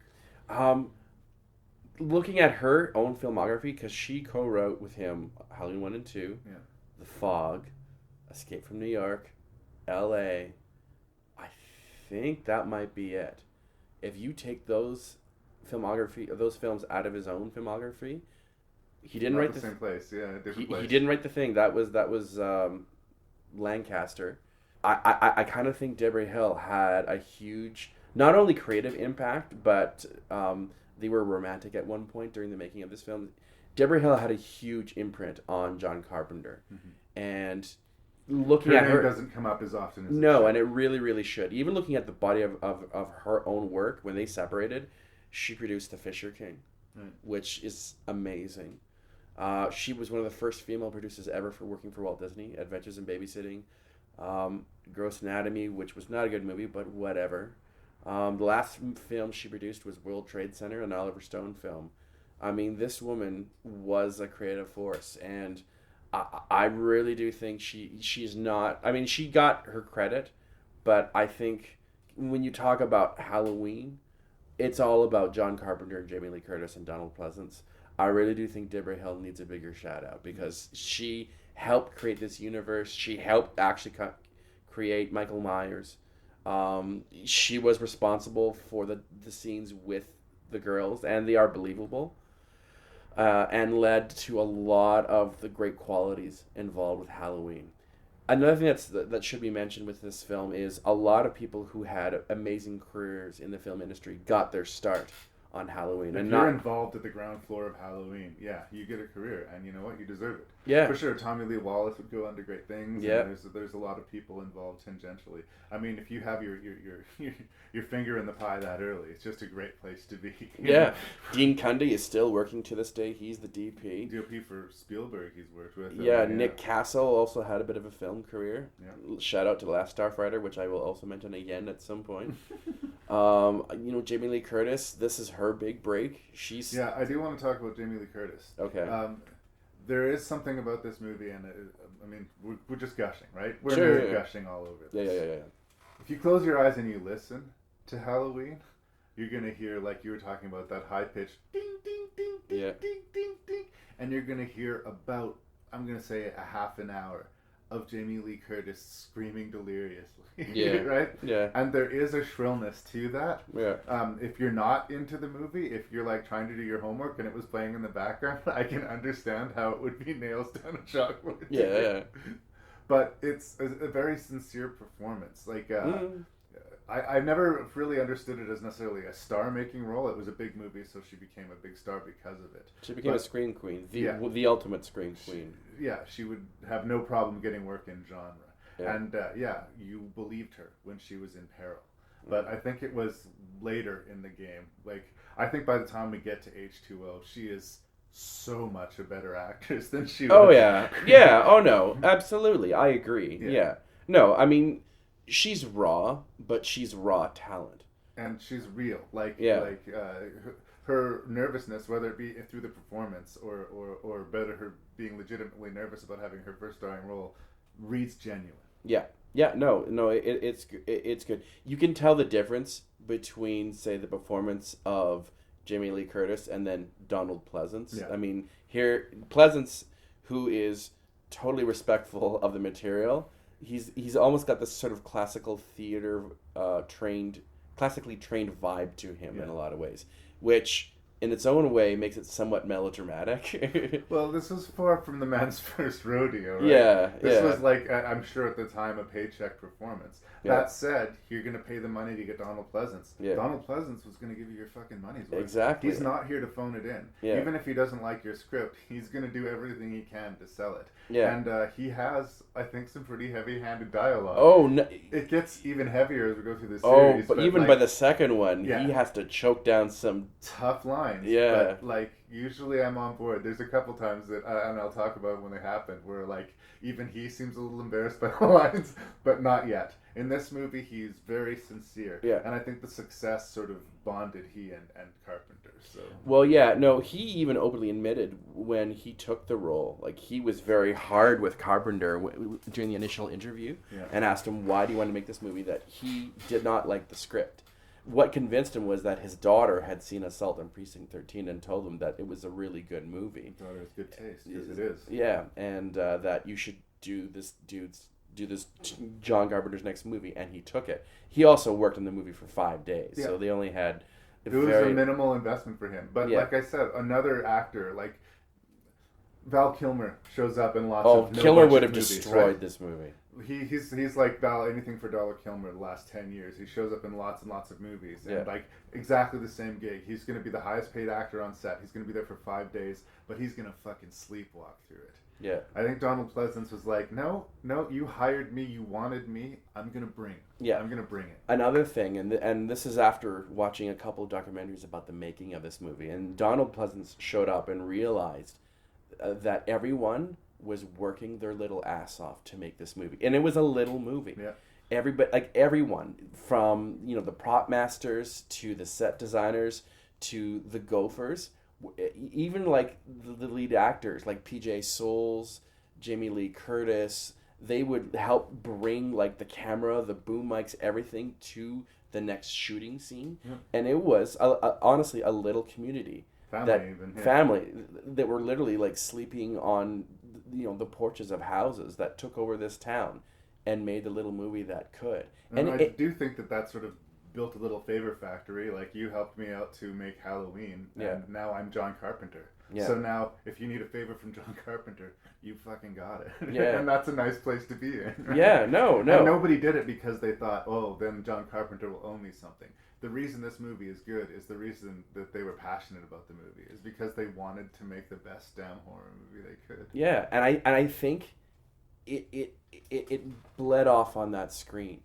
Looking at her own filmography, because she co-wrote with him Halloween 1 and 2, The Fog, Escape from New York, L.A., I think that might be it. If you take those films out of his own filmography, he didn't write the same place. Yeah, different place. He didn't write The Thing. That was Lancaster. I kind of think Deborah Hill had a huge, not only creative impact, but they were romantic at one point during the making of this film. Deborah Hill had a huge imprint on John Carpenter, and looking at her doesn't come up as often as and it really, really should. Even looking at the body of her own work, when they separated, she produced The Fisher King, which is amazing. She was one of the first female producers ever working for Walt Disney. Adventures in Babysitting, Gross Anatomy, which was not a good movie, but whatever. The last film she produced was World Trade Center, an Oliver Stone film. I mean, this woman was a creative force, and I really do think she's not... I mean, she got her credit, but I think when you talk about Halloween, it's all about John Carpenter and Jamie Lee Curtis and Donald Pleasance. I really do think Deborah Hill needs a bigger shout-out, because she helped create this universe. She helped actually create Michael Myers. She was responsible for the scenes with the girls, and they are believable. And led to a lot of the great qualities involved with Halloween. Another thing that should be mentioned with this film is a lot of people who had amazing careers in the film industry got their start on Halloween. If you're involved at the ground floor of Halloween, you get a career, and you know what? You deserve it. Yeah. For sure, Tommy Lee Wallace would go on to great things. Yeah. And there's a lot of people involved tangentially. I mean, if you have your finger in the pie that early, it's just a great place to be. Yeah. Dean Cundy is still working to this day. He's the DP. DP for Spielberg he's worked with. Yeah, Nick Castle also had a bit of a film career. Yeah. Shout out to The Last Starfighter, which I will also mention again at some point. Jamie Lee Curtis, this is her big break. Yeah, I do want to talk about Jamie Lee Curtis. Okay. There is something about this movie, and I mean, we're just gushing, right? We're sure, gushing all over this. Yeah. If you close your eyes and you listen to Halloween, you're gonna hear, like you were talking about, that high pitched ding ding ding ding ding ding ding, and you're gonna hear about, I'm gonna say, a half an hour of Jamie Lee Curtis screaming deliriously. Yeah. Right? Yeah. And there is a shrillness to that. Yeah. If you're not into the movie, if you're like trying to do your homework and it was playing in the background, I can understand how it would be nails down a chalkboard. Yeah. But it's a very sincere performance. Like, I never really understood it as necessarily a star-making role. It was a big movie, so she became a big star because of it. She became a scream queen, the ultimate scream queen. She would have no problem getting work in genre. Yeah. And you believed her when she was in peril. But I think it was later in the game. Like, I think by the time we get to H2O, she is so much a better actress than she was. Oh, yeah. Yeah, oh, no. Absolutely. I agree. Yeah. No, I mean, she's raw, but she's raw talent. And she's real. Her nervousness, whether it be through the performance or better her being legitimately nervous about having her first starring role, reads genuine. Yeah. No, it's good. You can tell the difference between, say, the performance of Jamie Lee Curtis and then Donald Pleasance. Yeah. I mean, here Pleasance, who is totally respectful of the material, he's almost got this sort of classical theater classically trained vibe to him in a lot of ways, which in its own way makes it somewhat melodramatic. Well, this was far from the man's first rodeo, right? Yeah, This was like, I'm sure at the time, a paycheck performance. Yeah. That said, you're going to pay the money to get Donald Pleasance. Yeah. Donald Pleasance was going to give you your fucking money's worth. Exactly. He's not here to phone it in. Yeah. Even if he doesn't like your script, he's going to do everything he can to sell it. Yeah. And he has, I think, some pretty heavy-handed dialogue. Oh, no. It gets even heavier as we go through the Oh, series. but even by the second one, he has to choke down some tough lines. Yeah. But, usually I'm on board. There's a couple times that, and I'll talk about when they happen, where, even he seems a little embarrassed by the lines, but not yet. In this movie, he's very sincere. Yeah. And I think the success sort of bonded he and Carpenter, so... Well, yeah, no, he even openly admitted when he took the role, he was very hard with Carpenter during the initial interview and asked him, why do you want to make this movie, that he did not like the script. What convinced him was that his daughter had seen Assault on Precinct 13 and told him that it was a really good movie. Daughter has good taste, because it is. Yeah, and that you should do this John Carpenter's next movie, and he took it. He also worked on the movie for 5 days, so they only had... It was a minimal investment for him. But like I said, another actor, Val Kilmer shows up in lots of Kilmer would have movies, destroyed this movie. He's like Val, anything for Dollar Kilmer the last 10 years. He shows up in lots and lots of movies. And exactly the same gig. He's going to be the highest paid actor on set. He's going to be there for 5 days, but he's going to fucking sleepwalk through it. Yeah. I think Donald Pleasance was like, no, you hired me, you wanted me, I'm going to bring it. Yeah. I'm going to bring it. Another thing, and this is after watching a couple of documentaries about the making of this movie, and Donald Pleasance showed up and realized that everyone was working their little ass off to make this movie. And it was a little movie. Yeah. Everyone, from, the prop masters to the set designers to the gophers, even the lead actors like PJ Souls, Jamie Lee Curtis, they would help bring the camera, the boom mics, everything to the next shooting scene. Yeah. And it was honestly a little community. Family that were literally sleeping on the porches of houses that took over this town and made the little movie that could. And I do think that sort of built a little favor factory. You helped me out to make Halloween, and now I'm John Carpenter. Yeah. So now, if you need a favor from John Carpenter, you fucking got it. Yeah. And that's a nice place to be in. Right? Yeah, no. And nobody did it because they thought, then John Carpenter will owe me something. The reason this movie is good is the reason that they were passionate about the movie is because they wanted to make the best damn horror movie they could. Yeah, and I think it bled off on that screen.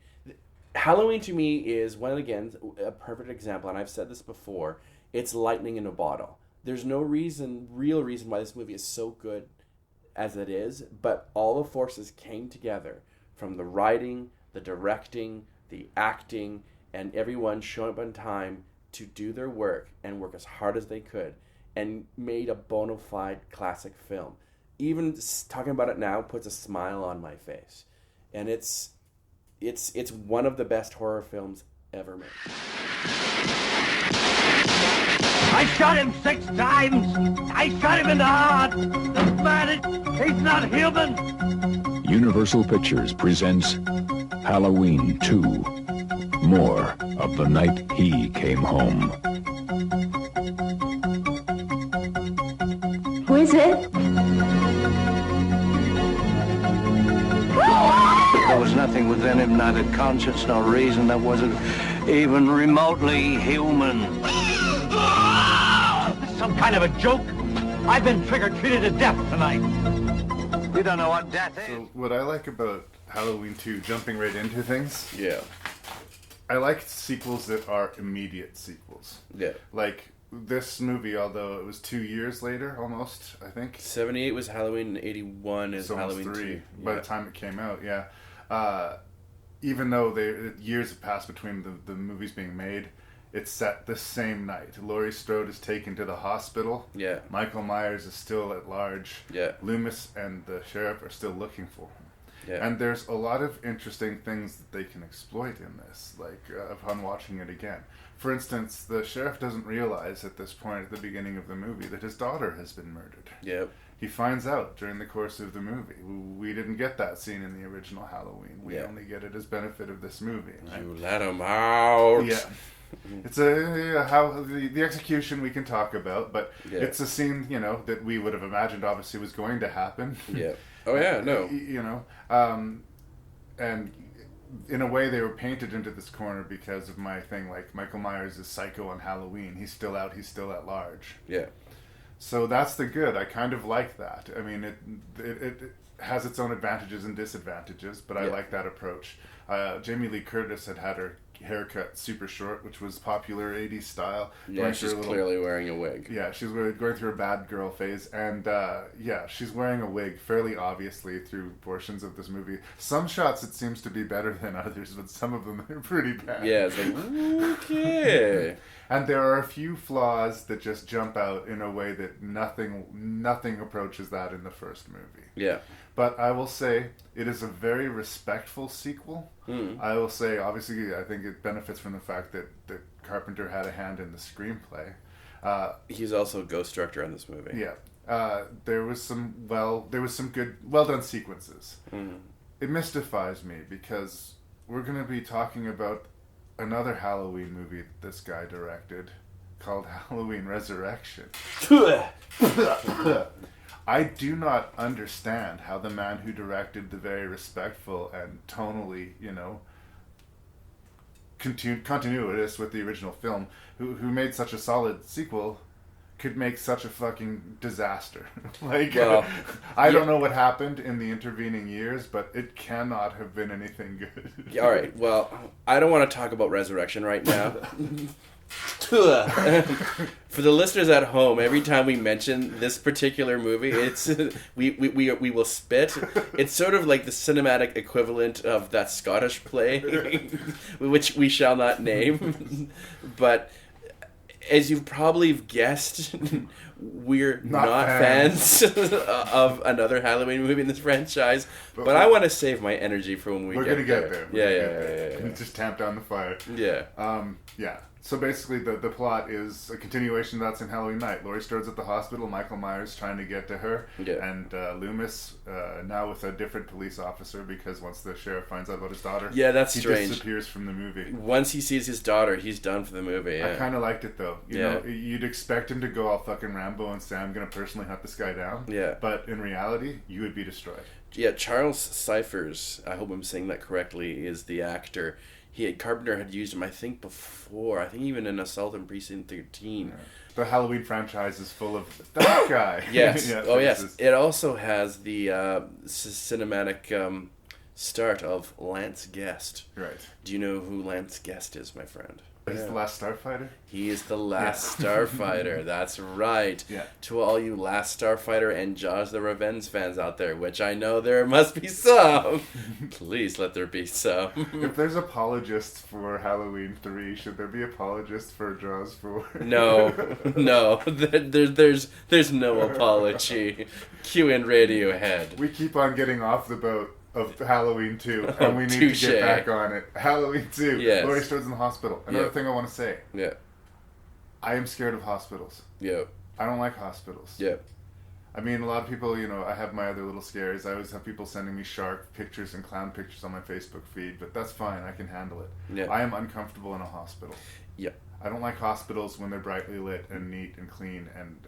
Halloween to me is a perfect example, and I've said this before. It's lightning in a bottle. There's no real reason why this movie is so good as it is, but all the forces came together from the writing, the directing, the acting, and everyone showing up on time to do their work and work as hard as they could and made a bona fide classic film. Even talking about it now puts a smile on my face. And it's one of the best horror films ever made. I shot him 6 times. I shot him in the heart. The man, he's not human. Universal Pictures presents Halloween 2. More of the night he came home. Who is it? There was nothing within him, neither conscience nor reason, that wasn't even remotely human. Some kind of a joke? I've been trick-or-treated to death tonight. You don't know what death is. So what I like about Halloween 2, jumping right into things, Yeah. I like sequels that are immediate sequels. Yeah. Like this movie, although it was 2 years later, almost, I think. 78 was Halloween, and 81 is So almost Halloween 3 2. by the time it came out, yeah. Even though years have passed between the movies being made, it's set the same night. Laurie Strode is taken to the hospital. Yeah. Michael Myers is still at large. Yeah. Loomis and the sheriff are still looking for him. Yeah. And there's a lot of interesting things that they can exploit in this, like upon watching it again. For instance, the sheriff doesn't realize at this point at the beginning of the movie that his daughter has been murdered. Yep. He finds out during the course of the movie. We didn't get that scene in the original Halloween. We only get it as benefit of this movie. Right? You let him out. Yeah. It's how the execution we can talk about, but it's a scene, that we would have imagined obviously was going to happen. Yeah. Oh yeah, no. And in a way they were painted into this corner because of my thing, like Michael Myers is psycho on Halloween. He's still out, he's still at large. Yeah. So that's the good. I kind of like that. I mean, it has its own advantages and disadvantages, but I like that approach. Jamie Lee Curtis had her haircut super short, which was popular 80s style. Yeah, she's clearly wearing a wig. Yeah, she's going through a bad girl phase, and she's wearing a wig fairly obviously through portions of this movie. Some shots it seems to be better than others, but some of them are pretty bad. Yeah, it's like, okay. And there are a few flaws that just jump out in a way that nothing approaches that in the first movie. Yeah. But I will say it is a very respectful sequel. I will say, obviously, I think it benefits from the fact that Carpenter had a hand in the screenplay. He's also a ghost director on this movie. Yeah. There was some good, well done sequences. It mystifies me because we're going to be talking about another Halloween movie that this guy directed called Halloween Resurrection. I do not understand how the man who directed the very respectful and tonally, continuous with the original film, who made such a solid sequel, could make such a fucking disaster. I don't know what happened in the intervening years, but it cannot have been anything good. All right, well, I don't want to talk about Resurrection right now. For the listeners at home, every time we mention this particular movie, it's we will spit. It's sort of like the cinematic equivalent of that Scottish play, which we shall not name. But as you've probably guessed, we're not fans of another Halloween movie in this franchise. But I want to save my energy for when we're gonna get there. Yeah. Just tamp down the fire. Yeah. Yeah. So basically, the plot is a continuation that's in Halloween Night. Laurie Strode's at the hospital. Michael Myers trying to get to her. Yeah. And Loomis, now with a different police officer, because once the sheriff finds out about his daughter, that's he strange. disappears from the movie. Once he sees his daughter, he's done for the movie. Yeah. I kind of liked it though. You know, you'd expect him to go all fucking Rambo and say, "I'm going to personally hunt this guy down." Yeah. But in reality, you would be destroyed. Yeah, Charles Cyphers, I hope I'm saying that correctly, is the actor. Carpenter had used him, I think, before. I think even in Assault on Precinct 13. Yeah. The Halloween franchise is full of that guy. Yes. Yes. It also has the cinematic start of Lance Guest. Right. Do you know who Lance Guest is, my friend? He's the last Starfighter? He is the last Starfighter. That's right. Yeah. To all you Last Starfighter and Jaws the Revenge fans out there, which I know there must be some. Please let there be some. If there's apologists for Halloween 3, should there be apologists for Jaws 4? No. There's no apology. Cue in Radiohead. We keep on getting off the boat of Halloween 2, and we need to get back on it. Halloween 2. Yes. Laurie Strode's in the hospital. Another thing I want to say. Yeah. I am scared of hospitals. Yeah. I don't like hospitals. Yeah. I mean, a lot of people, I have my other little scares. I always have people sending me shark pictures and clown pictures on my Facebook feed, but that's fine. I can handle it. Yeah. I am uncomfortable in a hospital. Yeah. I don't like hospitals when they're brightly lit and neat and clean and,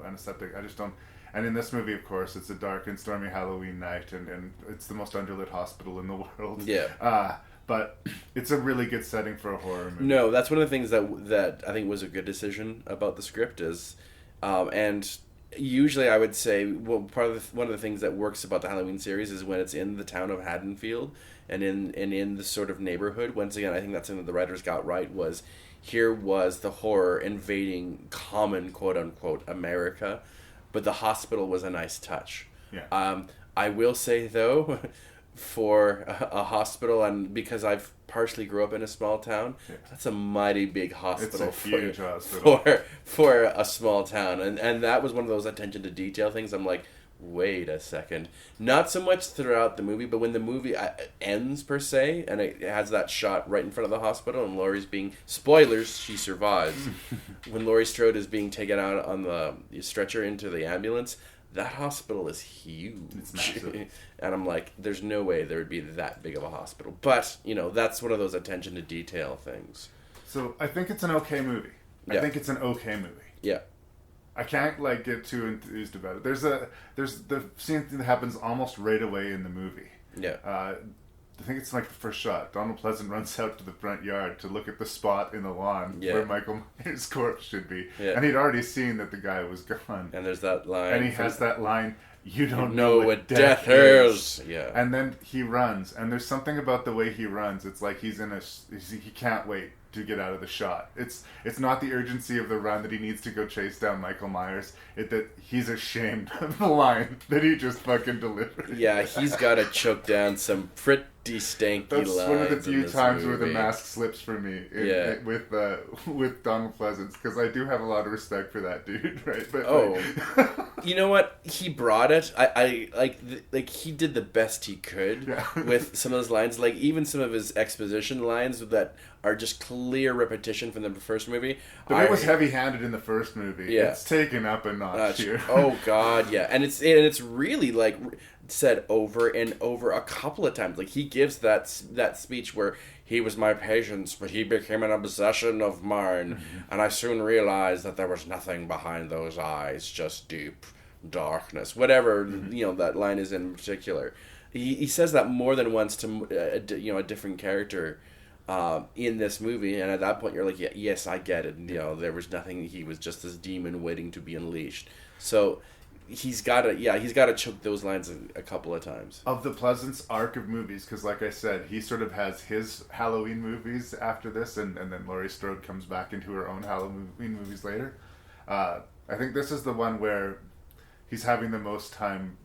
antiseptic. I just don't. And in this movie, of course, it's a dark and stormy Halloween night, and it's the most underlit hospital in the world. Yeah. But it's a really good setting for a horror movie. No, that's one of the things that I think was a good decision about the script is, and usually I would say, well, one of the things that works about the Halloween series is when it's in the town of Haddonfield and in the sort of neighborhood. Once again, I think that's something that the writers got right, was here was the horror invading common, quote unquote, America, but the hospital was a nice touch. Yeah. I will say though, for a hospital, and because I've partially grew up in a small town, that's a mighty big hospital. It's a huge hospital for a small town, and that was one of those attention to detail things. I'm like, wait a second. Not so much throughout the movie, but when the movie ends per se, and it has that shot right in front of the hospital, and Laurie's being, spoilers, she survives. When Laurie Strode is being taken out on the stretcher into the ambulance, that hospital is huge. It's massive. And I'm like, there's no way there would be that big of a hospital. But, that's one of those attention to detail things. So I think it's an okay movie. I think it's an okay movie. Yeah. I can't get too enthused about it. There's the scene that happens almost right away in the movie. Yeah. I think it's the first shot. Donald Pleasant runs out to the front yard to look at the spot in the lawn where Michael Myers' corpse should be. Yeah. And he'd already seen that the guy was gone. And there's that line. And he has that line, you don't know what death is. Yeah. And then he runs. And there's something about the way he runs. It's like he can't wait to get out of the shot. It's not the urgency of the run that he needs to go chase down Michael Myers. That he's ashamed of the line that he just fucking delivered. Yeah, he's got to choke down some pretty stanky lines. That's one of the few times movie. where the mask slips for me with Donald Pleasance, because I do have a lot of respect for that dude, right? But you know what? He brought it. I like he did the best he could with some of those lines. Like even some of his exposition lines that are just clear repetition from the first movie. But it was heavy-handed in the first movie. Yeah. It's taken up a notch here. Oh God, yeah, and it's really said over and over a couple of times. Like he gives that speech where he was my patient, but he became an obsession of mine, and I soon realized that there was nothing behind those eyes, just deep darkness. Whatever that line is in particular, he says that more than once to a different character. In this movie, and at that point you're like, yes, I get it. There was nothing. He was just this demon waiting to be unleashed. So he's got to choke those lines a couple of times. Of the Pleasance arc of movies, because like I said, he sort of has his Halloween movies after this, and then Laurie Strode comes back into her own Halloween movies later. I think this is the one where he's having the most time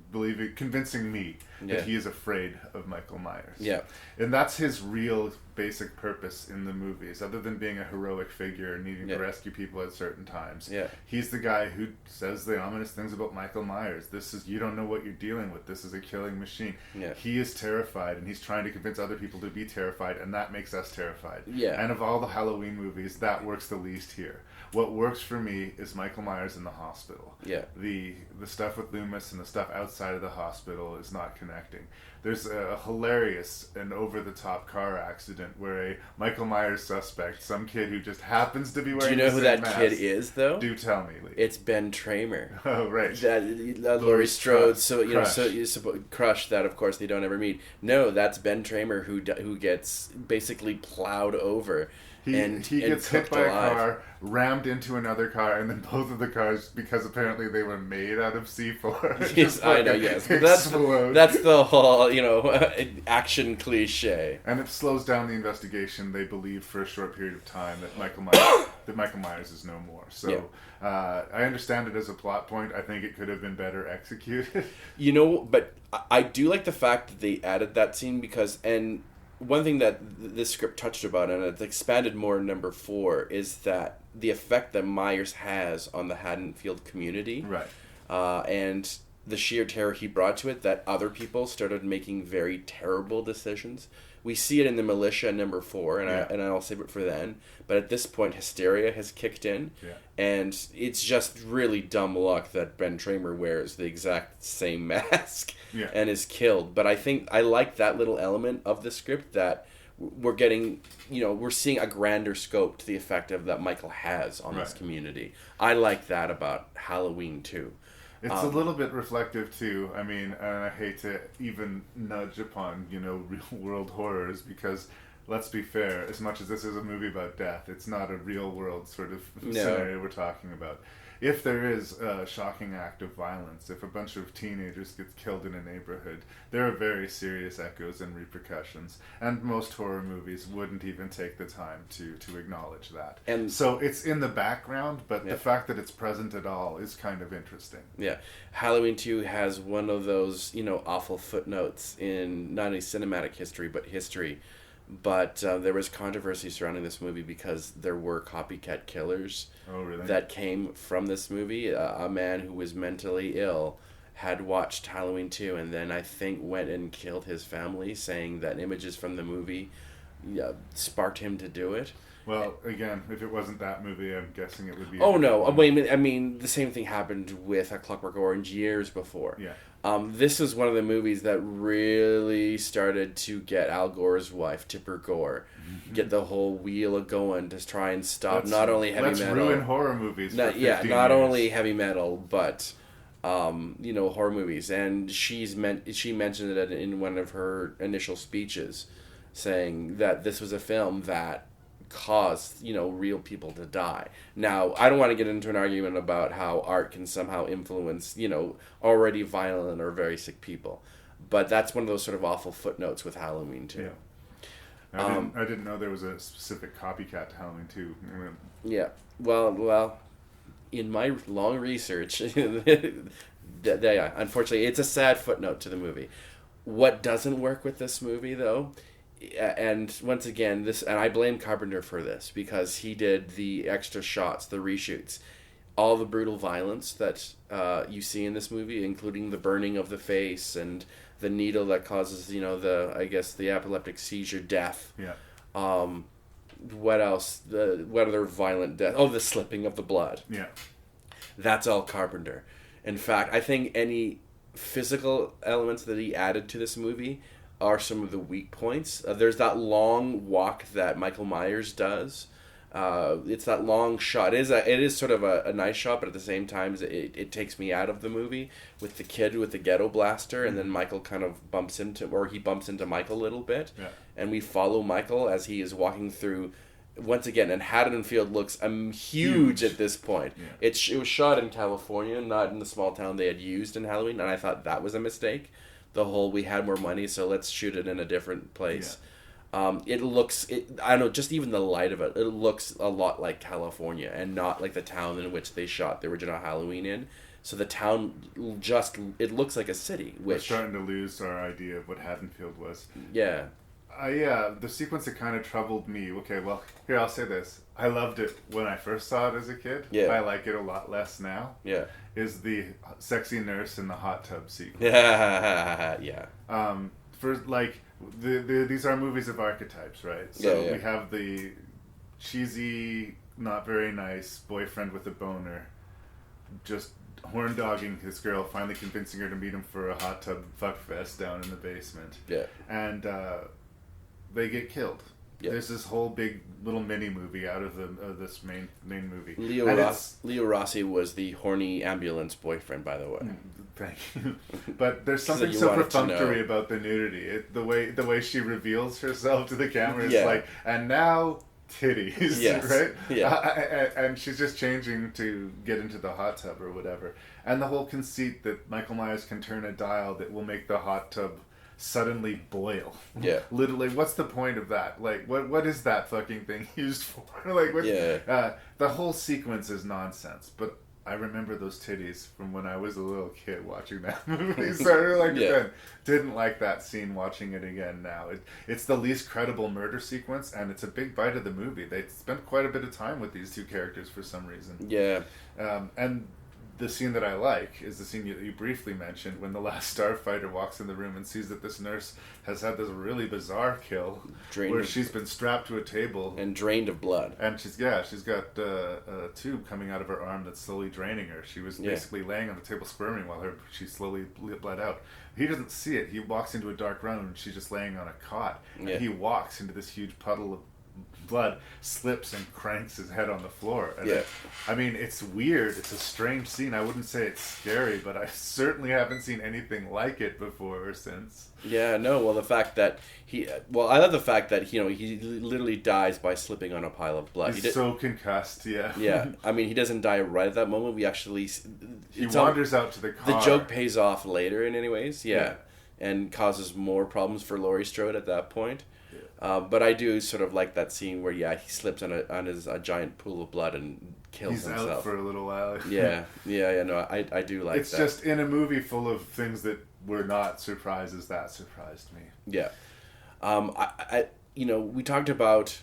convincing me that he is afraid of Michael Myers. Yeah. And that's his real basic purpose in the movies, other than being a heroic figure and needing to rescue people at certain times. Yeah. He's the guy who says the ominous things about Michael Myers. You don't know what you're dealing with. This is a killing machine. Yeah. He is terrified, and he's trying to convince other people to be terrified, and that makes us terrified. Yeah. And of all the Halloween movies, that works the least here. What works for me is Michael Myers in the hospital. Yeah. The stuff with Loomis and the stuff outside of the hospital is not connecting. There's a hilarious and over-the-top car accident where a Michael Myers suspect, some kid who just happens to be wearing Do you know the who same that mask. kid is, though? Do tell me, Lee. It's Ben Tramer. Oh, right. Laurie Strode. So Crush. Crush that, of course, they don't ever meet. No, that's Ben Tramer who gets basically plowed over. He gets hit by a car, rammed into another car, and then both of the cars, because apparently they were made out of C4. Yes, I know, yes. But that's the whole, action cliche. And it slows down the investigation. They believe for a short period of time that Michael Myers is no more. So I understand it as a plot point. I think it could have been better executed. But I do like the fact that they added that scene because, and one thing that this script touched about, and it's expanded more in number 4, is that the effect that Myers has on the Haddonfield community. Right. And the sheer terror he brought to it, that other people started making very terrible decisions. We see it in the militia in number 4, and I'll save it for then. But at this point, hysteria has kicked in, and it's just really dumb luck that Ben Tramer wears the exact same mask and is killed. But I think I like that little element of the script that we're getting, we're seeing a grander scope to the effect of that Michael has on this community. I like that about Halloween too. It's a little bit reflective too. I mean, and I hate to even nudge upon, real world horrors because, let's be fair, as much as this is a movie about death, it's not a real world sort of scenario we're talking about. If there is a shocking act of violence, if a bunch of teenagers gets killed in a neighborhood, there are very serious echoes and repercussions. And most horror movies wouldn't even take the time to acknowledge that. And so it's in the background, but the fact that it's present at all is kind of interesting. Yeah. Halloween 2 has one of those, awful footnotes in not only cinematic history, but history. But there was controversy surrounding this movie because there were copycat killers that came from this movie. A man who was mentally ill had watched Halloween 2 and then I think went and killed his family, saying that images from the movie sparked him to do it. Well, again, if it wasn't that movie, I'm guessing it would be... Oh, no. I mean, the same thing happened with A Clockwork Orange years before. Yeah. This is one of the movies that really started to get Al Gore's wife, Tipper Gore, get the whole wheel going to try and stop not only heavy metal... Let's ruin horror movies for 15 years. Not only heavy metal, but, horror movies. And she mentioned it in one of her initial speeches, saying that this was a film that caused real people to die. Now, I don't want to get into an argument about how art can somehow influence already violent or very sick people, but that's one of those sort of awful footnotes with Halloween 2. Yeah. I didn't know there was a specific copycat to Halloween 2. Yeah. Well, in my long research, unfortunately, it's a sad footnote to the movie. What doesn't work with this movie, though, and once again, and I blame Carpenter for this because he did the extra shots, the reshoots, all the brutal violence that you see in this movie, including the burning of the face and the needle that causes, the epileptic seizure death. Yeah. What else? What other violent death? Oh, the slipping of the blood. Yeah. That's all Carpenter. In fact, I think any physical elements that he added to this movie are some of the weak points. There's that long walk that Michael Myers does. It's that long shot. It is sort of a nice shot, but at the same time, it takes me out of the movie with the kid with the ghetto blaster, and then Michael kind of bumps into Michael a little bit, and we follow Michael as he is walking through. Once again, and Haddonfield looks huge at this point. Yeah. It was shot in California, not in the small town they had used in Halloween, and I thought that was a mistake. The whole, we had more money, so let's shoot it in a different place. Yeah. I don't know, just even the light of it looks a lot like California and not like the town in which they shot the original Halloween in. So the town it looks like a city. We're starting to lose our idea of what Haddonfield was. Yeah. The sequence that kind of troubled me. Okay, well, here, I'll say this. I loved it when I first saw it as a kid. Yeah. I like it a lot less now. Yeah. Is the sexy nurse in the hot tub sequence. Yeah. These are movies of archetypes, right? So we have the cheesy, not very nice boyfriend with a boner, just horn dogging his girl, finally convincing her to meet him for a hot tub fuck fest down in the basement. Yeah. And they get killed. Yeah. There's this whole big little mini movie out of this main movie. Leo Rossi was the horny ambulance boyfriend, by the way. Thank you. But there's something so perfunctory about the nudity. The way she reveals herself to the camera is like, and now titties, yes. Right? Yeah. And she's just changing to get into the hot tub or whatever. And the whole conceit that Michael Myers can turn a dial that will make the hot tub suddenly boil. Yeah. Literally, what's the point of that? Like, what is that fucking thing used for? Like, the whole sequence is nonsense. But I remember those titties from when I was a little kid watching that movie. So I really liked it then. Didn't like that scene watching it again now. It's the least credible murder sequence, and it's a big bite of the movie. They spent quite a bit of time with these two characters for some reason. Yeah. And the scene that I like is the scene you briefly mentioned when the last starfighter walks in the room and sees that this nurse has had this really bizarre kill where she's been strapped to a table and drained of blood, and she's got a tube coming out of her arm that's slowly draining her. She was basically laying on the table squirming while she slowly bled out. He doesn't see it. He walks into a dark room and she's just laying on a cot, and he walks into this huge puddle of blood, slips and cranks his head on the floor. And Yeah. I mean, it's weird. It's a strange scene. I wouldn't say it's scary, but I certainly haven't seen anything like it before or since. Yeah, no, well, the fact that I love the fact that, he literally dies by slipping on a pile of blood. He's so concussed, yeah. Yeah, I mean, he doesn't die right at that moment. We actually... He wanders out to the car. The joke pays off later in any ways, yeah. And causes more problems for Laurie Strode at that point. Yeah. But I do sort of like that scene where, he slips on a giant pool of blood and kills himself. He's out for a little while. Yeah, no, I do like it's that. It's just in a movie full of things that were not surprises, that surprised me. Yeah. We talked about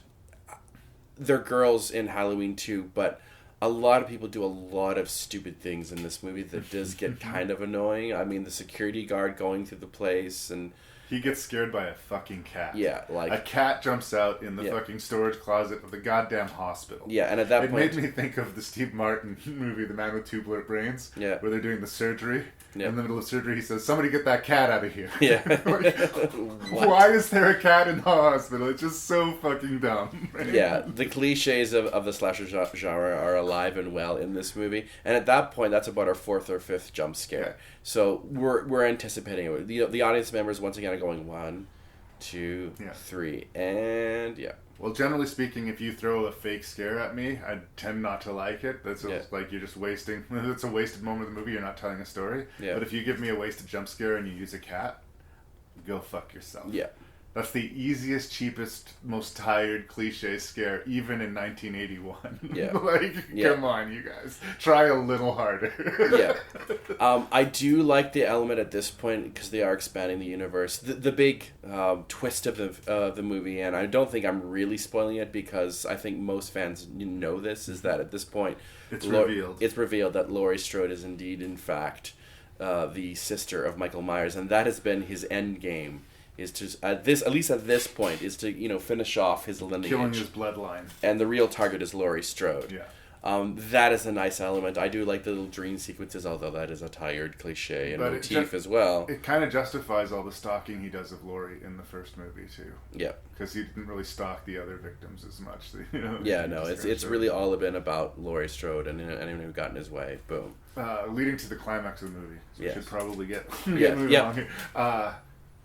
they're girls in Halloween 2, but a lot of people do a lot of stupid things in this movie that does get kind of annoying. I mean, the security guard going through the place and... He gets scared by a fucking cat. Yeah, like... A cat jumps out in the fucking storage closet of the goddamn hospital. Yeah, and at that point... It made me think of the Steve Martin movie, The Man with Tubular Brains, where they're doing the surgery. Yeah. In the middle of surgery, he says, "Somebody get that cat out of here." Yeah. Why is there a cat in the hospital? It's just so fucking dumb. Right? Yeah, the cliches of the slasher genre are alive and well in this movie. And at that point, that's about our 4th or 5th jump scare. Yeah. So we're anticipating it. The audience members, once again, are going 1, 2, 3, and yeah. Well, generally speaking, if you throw a fake scare at me, I tend not to like it. That's like you're just wasting. It's a wasted moment of the movie. You're not telling a story. Yeah. But if you give me a wasted jump scare and you use a cat, go fuck yourself. Yeah. That's the easiest, cheapest, most tired cliche scare, even in 1981. Yeah. Come on, you guys. Try a little harder. Yeah. I do like the element at this point, because they are expanding the universe. The big twist of the movie, and I don't think I'm really spoiling it, because I think most fans know this, is that at this point... It's revealed. It's revealed that Laurie Strode is indeed, in fact, the sister of Michael Myers, and that has been his end game. Is to at least at this point is to finish off his lineage, killing his bloodline, and the real target is Laurie Strode. Yeah, that is a nice element. I do like the little dream sequences, although that is a tired cliche and motif as well. It kind of justifies all the stalking he does of Laurie in the first movie too. Yeah, because he didn't really stalk the other victims as much. Yeah, no, it's really all been about Laurie Strode and anyone who got in his way. Boom. Leading to the climax of the movie. So we should probably get moving along here.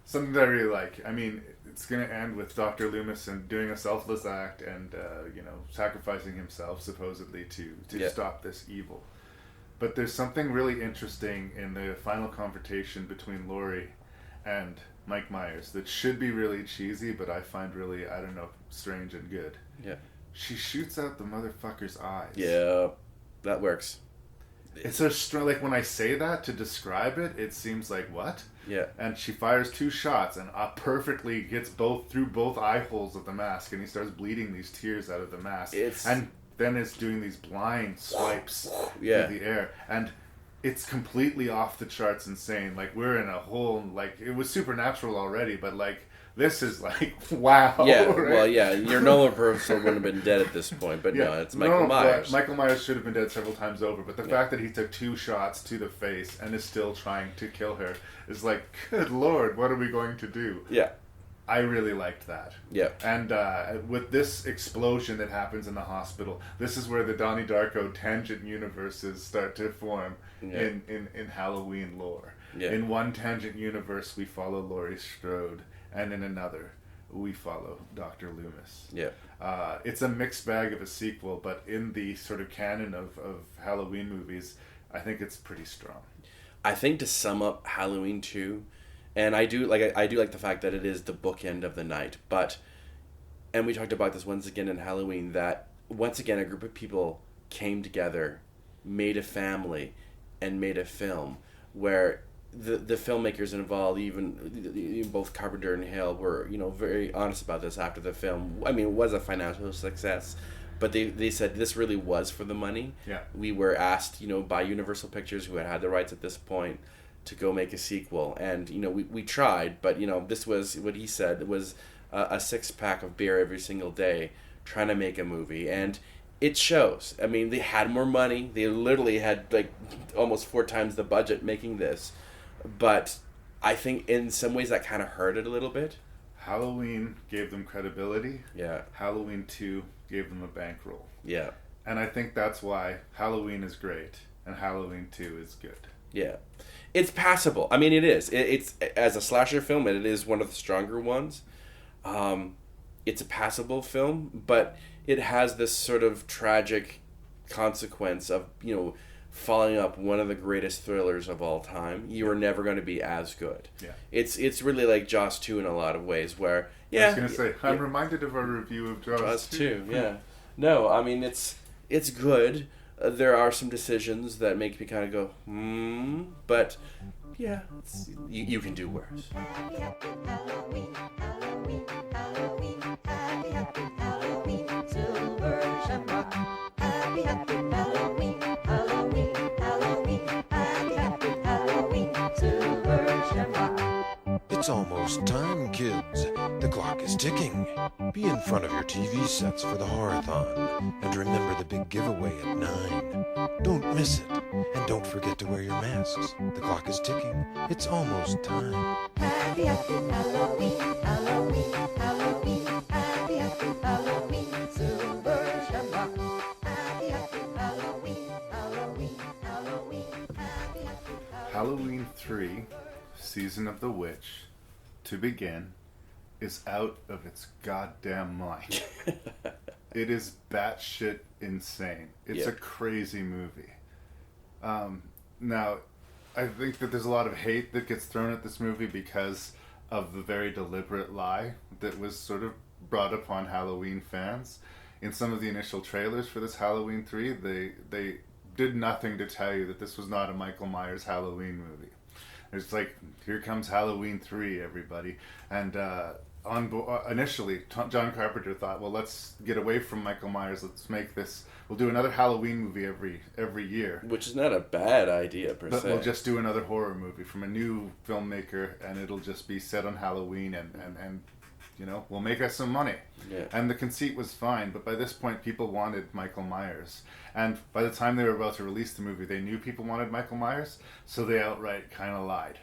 Something that I really like. I mean, it's going to end with Dr. Loomis and doing a selfless act and, sacrificing himself, supposedly, to stop this evil. But there's something really interesting in the final confrontation between Laurie and Mike Myers that should be really cheesy, but I find really, strange and good. Yeah. She shoots out the motherfucker's eyes. Yeah, that works. It's so strange. Like, when I say that to describe it, it seems like, what? Yeah. And she fires 2 shots and perfectly gets through both eye holes of the mask, and he starts bleeding these tears out of the mask. And then it's doing these blind swipes through the air. And it's completely off the charts insane. Like, we're in a whole, like, it was supernatural already, but, like, this is like, wow. Yeah, right? Well, yeah, your normal person wouldn't have been dead at this point, but no, it's Michael Myers. Michael Myers should have been dead several times over, but the fact that he took 2 shots to the face and is still trying to kill her is like, good lord, what are we going to do? Yeah. I really liked that. Yeah. And with this explosion that happens in the hospital, this is where the Donnie Darko tangent universes start to form in Halloween lore. Yeah. In one tangent universe, we follow Laurie Strode, and in another, we follow Dr. Loomis. Yeah. It's a mixed bag of a sequel, but in the sort of canon of Halloween movies, I think it's pretty strong. I think to sum up Halloween 2, and I do like the fact that it is the bookend of the night, and we talked about this once again in Halloween, that once again a group of people came together, made a family, and made a film where the filmmakers involved, even both Carpenter and Hale, were very honest about this after the film. I mean, it was a financial success, but they said this really was for the money. Yeah. We were asked, by Universal Pictures, who had the rights at this point, to go make a sequel, and we tried, but this was what he said. It was a 6-pack of beer every single day, trying to make a movie, and it shows. I mean, they had more money. They literally had like almost 4 times the budget making this. But I think in some ways that kind of hurt it a little bit. Halloween gave them credibility. Yeah. Halloween 2 gave them a bankroll. Yeah. And I think that's why Halloween is great and Halloween 2 is good. Yeah. It's passable. I mean, it is. It's as a slasher film, it is one of the stronger ones. It's a passable film, but it has this sort of tragic consequence of, following up one of the greatest thrillers of all time. You are never going to be as good. Yeah. It's really like Jaws 2 in a lot of ways, where I was going to say, I'm reminded of our review of Jaws 2. Yeah. No, I mean, it's good. There are some decisions that make me kind of go, but yeah, you can do worse. Happy, happy Halloween, Halloween, Halloween, happy, happy Halloween, silver shamrock. Happy, happy Halloween, Halloween, Halloween, happy, happy Halloween, silver shamrock. It's almost time, kids. The clock is ticking. Be in front of your TV sets for the Horror-thon. And remember the big giveaway at 9. Don't miss it. And don't forget to wear your masks. The clock is ticking. It's almost time. Happy, happy Halloween, Halloween, Halloween, happy, happy Halloween, silver shamrock. Happy, happy Halloween, Halloween, Halloween, happy, happy Halloween 3, Season of the Witch, to begin, is out of its goddamn mind. It is batshit insane. It's a crazy movie. Now, I think that there's a lot of hate that gets thrown at this movie because of the very deliberate lie that was sort of brought upon Halloween fans. In some of the initial trailers for this Halloween 3, they did nothing to tell you that this was not a Michael Myers Halloween movie. It's like, here comes Halloween 3, everybody. And initially, John Carpenter thought, well, let's get away from Michael Myers. Let's make this... We'll do another Halloween movie every year. Which is not a bad idea, per se. But we'll just do another horror movie from a new filmmaker, and it'll just be set on Halloween, and we'll make us some money. Yeah. And the conceit was fine, but by this point, people wanted Michael Myers. And by the time they were about to release the movie, they knew people wanted Michael Myers, so they outright kind of lied.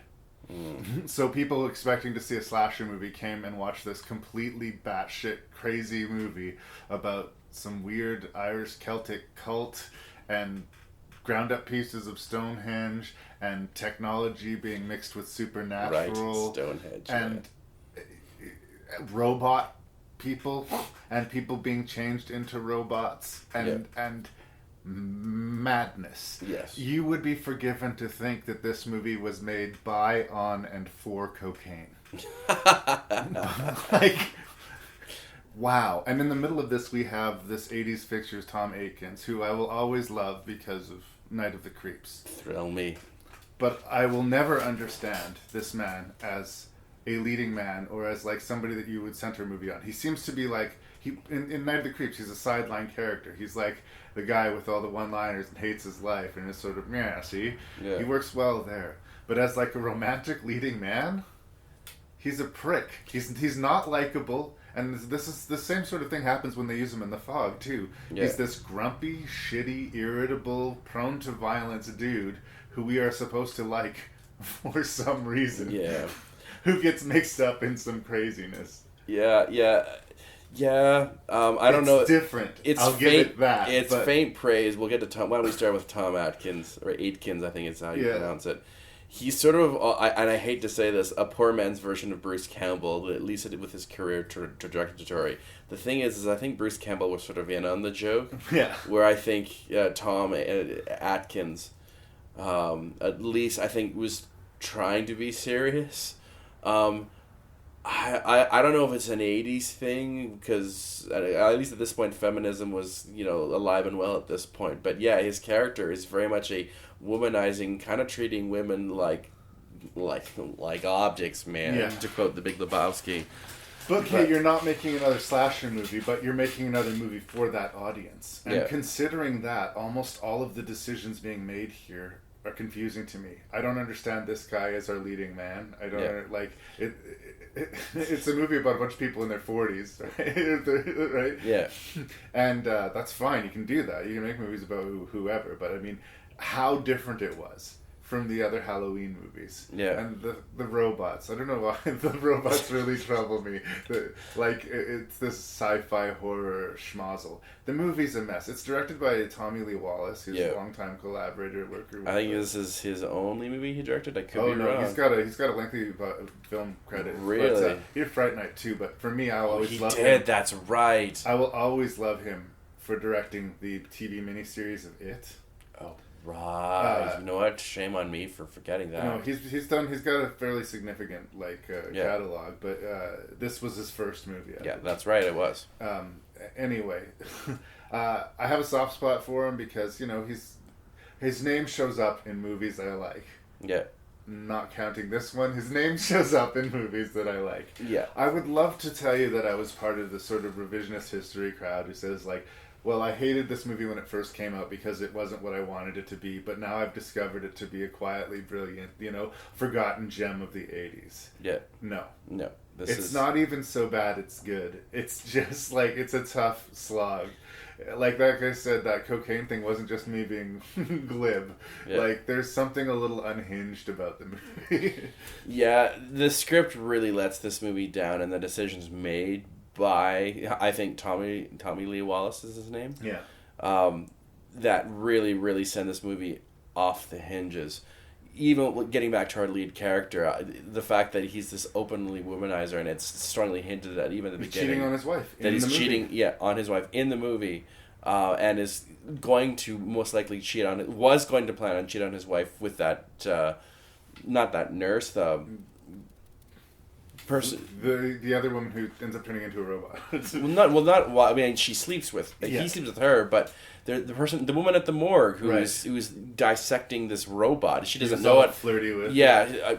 So people expecting to see a slasher movie came and watched this completely batshit crazy movie about some weird Irish Celtic cult and ground up pieces of Stonehenge and technology being mixed with supernatural. Right, Stonehenge. And robot people and people being changed into robots and madness. Yes. You would be forgiven to think that this movie was made by, on, and for cocaine. Like, wow. And in the middle of this, we have this 80s fixtures Tom Aikens, who I will always love because of Night of the Creeps. Thrill me. But I will never understand this man as a leading man or as like somebody that you would center a movie on. He seems to be like, in Night of the Creeps, he's a sideline character. He's like the guy with all the one-liners and hates his life and is sort of, see? Yeah. He works well there. But as like a romantic leading man, he's a prick. He's not likable. And this is the same sort of thing happens when they use him in The Fog, too. Yeah. He's this grumpy, shitty, irritable, prone to violence dude who we are supposed to like for some reason. Yeah. Who gets mixed up in some craziness. Yeah. I don't know. It's different. I'll give it that. It's faint praise. We'll get to Tom. Why don't we start with Tom Atkins, or Aitkins, I think is how you pronounce it. He's sort of, and I hate to say this, a poor man's version of Bruce Campbell, at least with his career trajectory. The thing is I think Bruce Campbell was sort of in on the joke. Yeah. Where I think Tom Atkins, at least I think, was trying to be serious. I don't know if it's an 80s thing, because at least at this point feminism was, alive and well at this point. But yeah, his character is very much a womanizing, kind of treating women like objects, man, to quote The Big Lebowski. But you're not making another slasher movie, but you're making another movie for that audience. And considering that, almost all of the decisions being made here are confusing to me. I don't understand this guy as our leading man. I don't it's a movie about a bunch of people in their 40s, right? Yeah. And that's fine. You can do that. You can make movies about whoever. But I mean, how different it was from the other Halloween movies. Yeah. And the robots. I don't know why the robots really trouble me. It's this sci-fi horror schmozzle. The movie's a mess. It's directed by Tommy Lee Wallace, who's a longtime collaborator, worker. I think this is his only movie he directed. I could be no, wrong. he's got a lengthy film credit. Really? But, he did Fright Night too, but for me, I'll always love him. He did, that's right. I will always love him for directing the TV miniseries of It. Oh, right. You know what? Shame on me for forgetting that. No, he's got a fairly significant catalog, but this was his first movie. Yeah, that's right. It was. Anyway, I have a soft spot for him because his name shows up in movies I like. Yeah. Not counting this one, his name shows up in movies that I like. Yeah. I would love to tell you that I was part of the sort of revisionist history crowd who says well, I hated this movie when it first came out because it wasn't what I wanted it to be, but now I've discovered it to be a quietly brilliant, forgotten gem of the 80s. Yeah. No. It's not even so bad it's good. It's just it's a tough slog. Like that guy said, that cocaine thing wasn't just me being glib. Yeah. There's something a little unhinged about the movie. Yeah, the script really lets this movie down, and the decisions made by, I think, Tommy Lee Wallace is his name. Yeah. That really, really send this movie off the hinges. Even getting back to our lead character, the fact that he's this openly womanizer, and it's strongly hinted at even at the beginning. Cheating on his wife. That he's cheating, on his wife in the movie, and is going to most likely was going to plan on cheat on his wife with that, not that nurse, the person, the other woman who ends up turning into a robot. I mean, she sleeps with. He sleeps with her, but the woman at the morgue who's dissecting this robot. She doesn't know what flirty with. Yeah,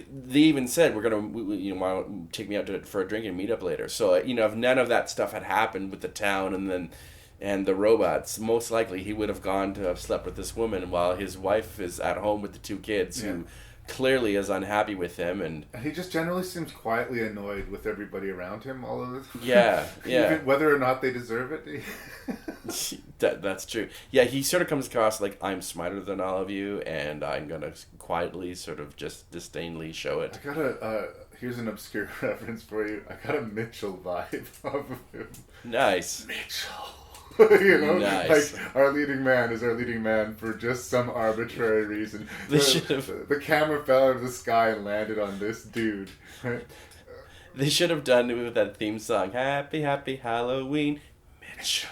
they even said we're gonna take me out for a drink and meet up later. So if none of that stuff had happened with the town and the robots, most likely he would have gone to have slept with this woman while his wife is at home with the two kids who clearly is unhappy with him, and he just generally seems quietly annoyed with everybody around him all of the time. Yeah. Even whether or not they deserve it. That's true. Yeah, he sort of comes across like, I'm smarter than all of you, and I'm gonna quietly sort of just disdainly show it. I got a here's an obscure reference for you. I got a Mitchell vibe off of him. Nice. Mitchell. Nice. Our leading man is our leading man for just some arbitrary reason. The camera fell out of the sky and landed on this dude. They should have done it with that theme song, Happy Happy Halloween, Mitchell.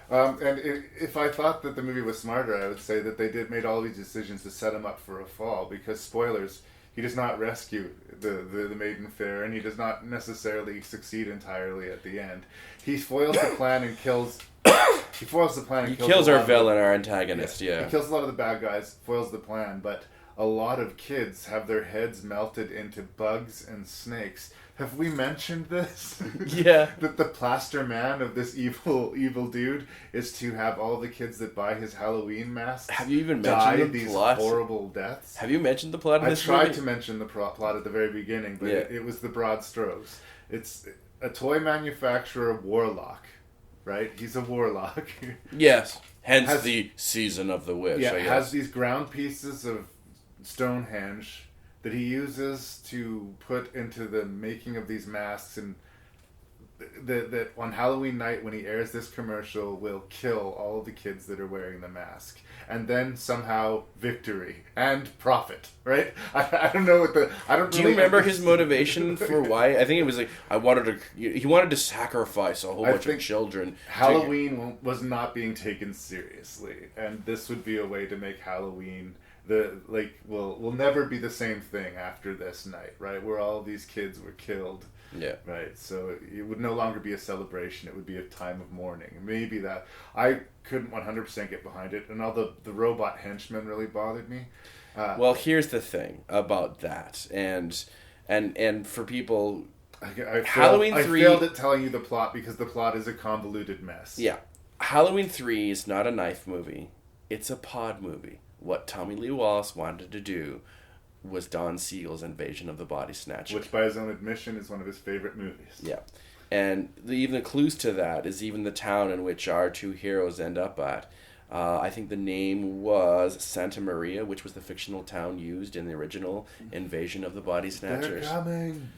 And if I thought that the movie was smarter, I would say that they made all these decisions to set him up for a fall, because spoilers, he does not rescue the maiden fair, and he does not necessarily succeed entirely at the end. He foils the plan and kills. He kills our villain, our antagonist. Yeah. He kills a lot of the bad guys, foils the plan, but a lot of kids have their heads melted into bugs and snakes. Have we mentioned this? Yeah. That the plaster man of this evil dude is to have all the kids that buy his Halloween masks. Have you even mentioned the plot? These horrible deaths. Have you mentioned the plot of this movie? I tried movie? to mention the plot at the very beginning, but it was the broad strokes. It's a toy manufacturer warlock, right? He's a warlock. Yes. Hence the season of the witch. Yeah, I guess. Has these ground pieces of Stonehenge that he uses to put into the making of these masks, and that on Halloween night when he airs this commercial will kill all of the kids that are wearing the mask, and then somehow victory and profit, right? I don't know what Do you remember his motivation for why? I think it was like he wanted to sacrifice a whole bunch of children. Halloween was not being taken seriously, and this would be a way to make Halloween will never be the same thing after this night, right? Where all these kids were killed. Yeah. Right. So it would no longer be a celebration. It would be a time of mourning. Maybe that. I couldn't 100% get behind it, and all the robot henchmen really bothered me. Well, here's the thing about that, and for people, Halloween 3. I failed at telling you the plot because the plot is a convoluted mess. Yeah, Halloween 3 is not a knife movie; it's a pod movie. What Tommy Lee Wallace wanted to do was Don Siegel's Invasion of the Body Snatcher, which by his own admission is one of his favorite movies. Yeah, and even the clues to that is even the town in which our two heroes end up at. I think the name was Santa Maria, which was the fictional town used in the original Invasion of the Body Snatchers.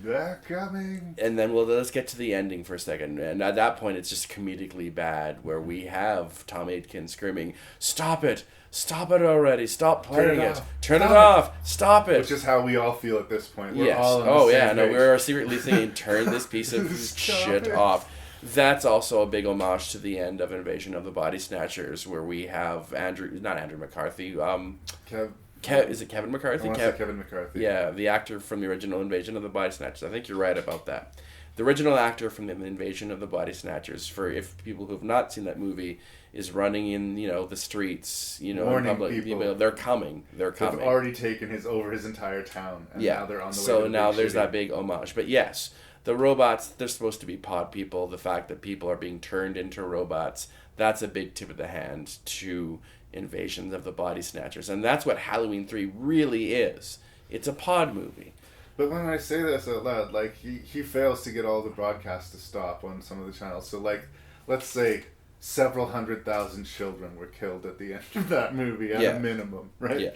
They're coming. And then, well, let's get to the ending for a second. And at that point, it's just comedically bad, where we have Tom Aitken screaming, "Stop it! Stop it already! Stop playing it! Turn it off! Stop it!" Which is how we all feel at this point. We're Yes. all on the Oh, same yeah. No, page. we're secretly saying, "Turn this piece of shit off." That's also a big homage to the end of Invasion of the Body Snatchers, where we have not Andrew McCarthy. Is it Kevin McCarthy? I want to say Kevin McCarthy. Yeah, the actor from the original Invasion of the Body Snatchers. I think you're right about that. The original actor from the Invasion of the Body Snatchers, for if people who have not seen that movie, is running in the streets, Warning in public. people. They're coming. They're coming. They've already taken over his entire town, and now they're on the way. So to now big there's shitty. that big homage. But yes, the robots, they're supposed to be pod people. The fact that people are being turned into robots, that's a big tip of the hand to Invasions of the Body Snatchers. And that's what Halloween 3 really is. It's a pod movie. But when I say this out loud, like, he fails to get all the broadcasts to stop on some of the channels. So, like, let's say several 100,000 children were killed at the end of that movie at a minimum, right? Yeah.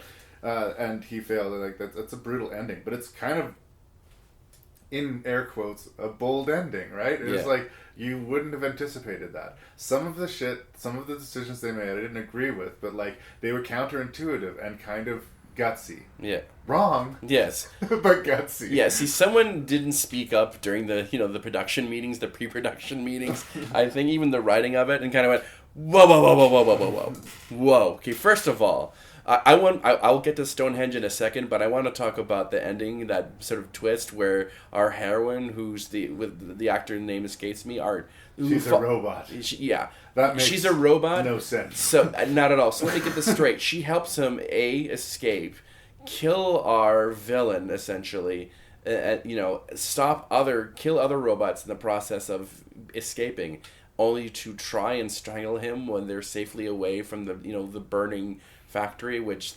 And he failed. Like, that's a brutal ending. But it's kind of, in air quotes, a bold ending, right? It was like, you wouldn't have anticipated that. Some of the decisions they made, I didn't agree with, but, like, they were counterintuitive and kind of gutsy. Yeah. Wrong. Yes. But gutsy. Yeah, see, someone didn't speak up during the, the production meetings, the pre-production meetings. I think even the writing of it, and kind of went, whoa, whoa, whoa, whoa, whoa, whoa, whoa, whoa. Whoa. Okay, first of all, I'll get to Stonehenge in a second, but I want to talk about the ending, that sort of twist where our heroine, who's the actor name escapes me, she's a robot. That makes she's a robot. No sense. So not at all. So let me get this straight. She helps him escape, kill our villain essentially, kill other robots in the process of escaping, only to try and strangle him when they're safely away from the the burning factory, which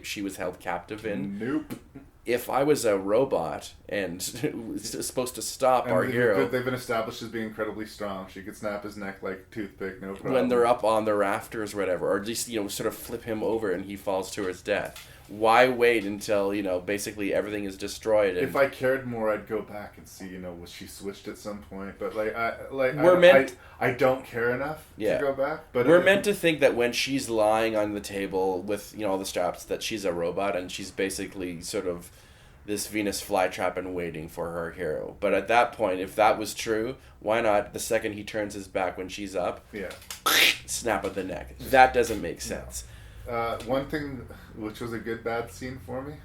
she was held captive in. Nope. If I was a robot and supposed to stop our hero... They've been established as being incredibly strong. She could snap his neck like a toothpick, no problem. When they're up on the rafters or whatever, or at least, sort of flip him over and he falls to his death. Why wait until, basically everything is destroyed? And... If I cared more, I'd go back and see, was she switched at some point? But, I don't care enough to go back. But we're meant to think that when she's lying on the table with, all the straps, that she's a robot and she's basically sort of this Venus flytrap and waiting for her hero. But at that point, if that was true, why not, the second he turns his back when she's up, snap at the neck? That doesn't make sense. One thing, which was a good bad scene for me,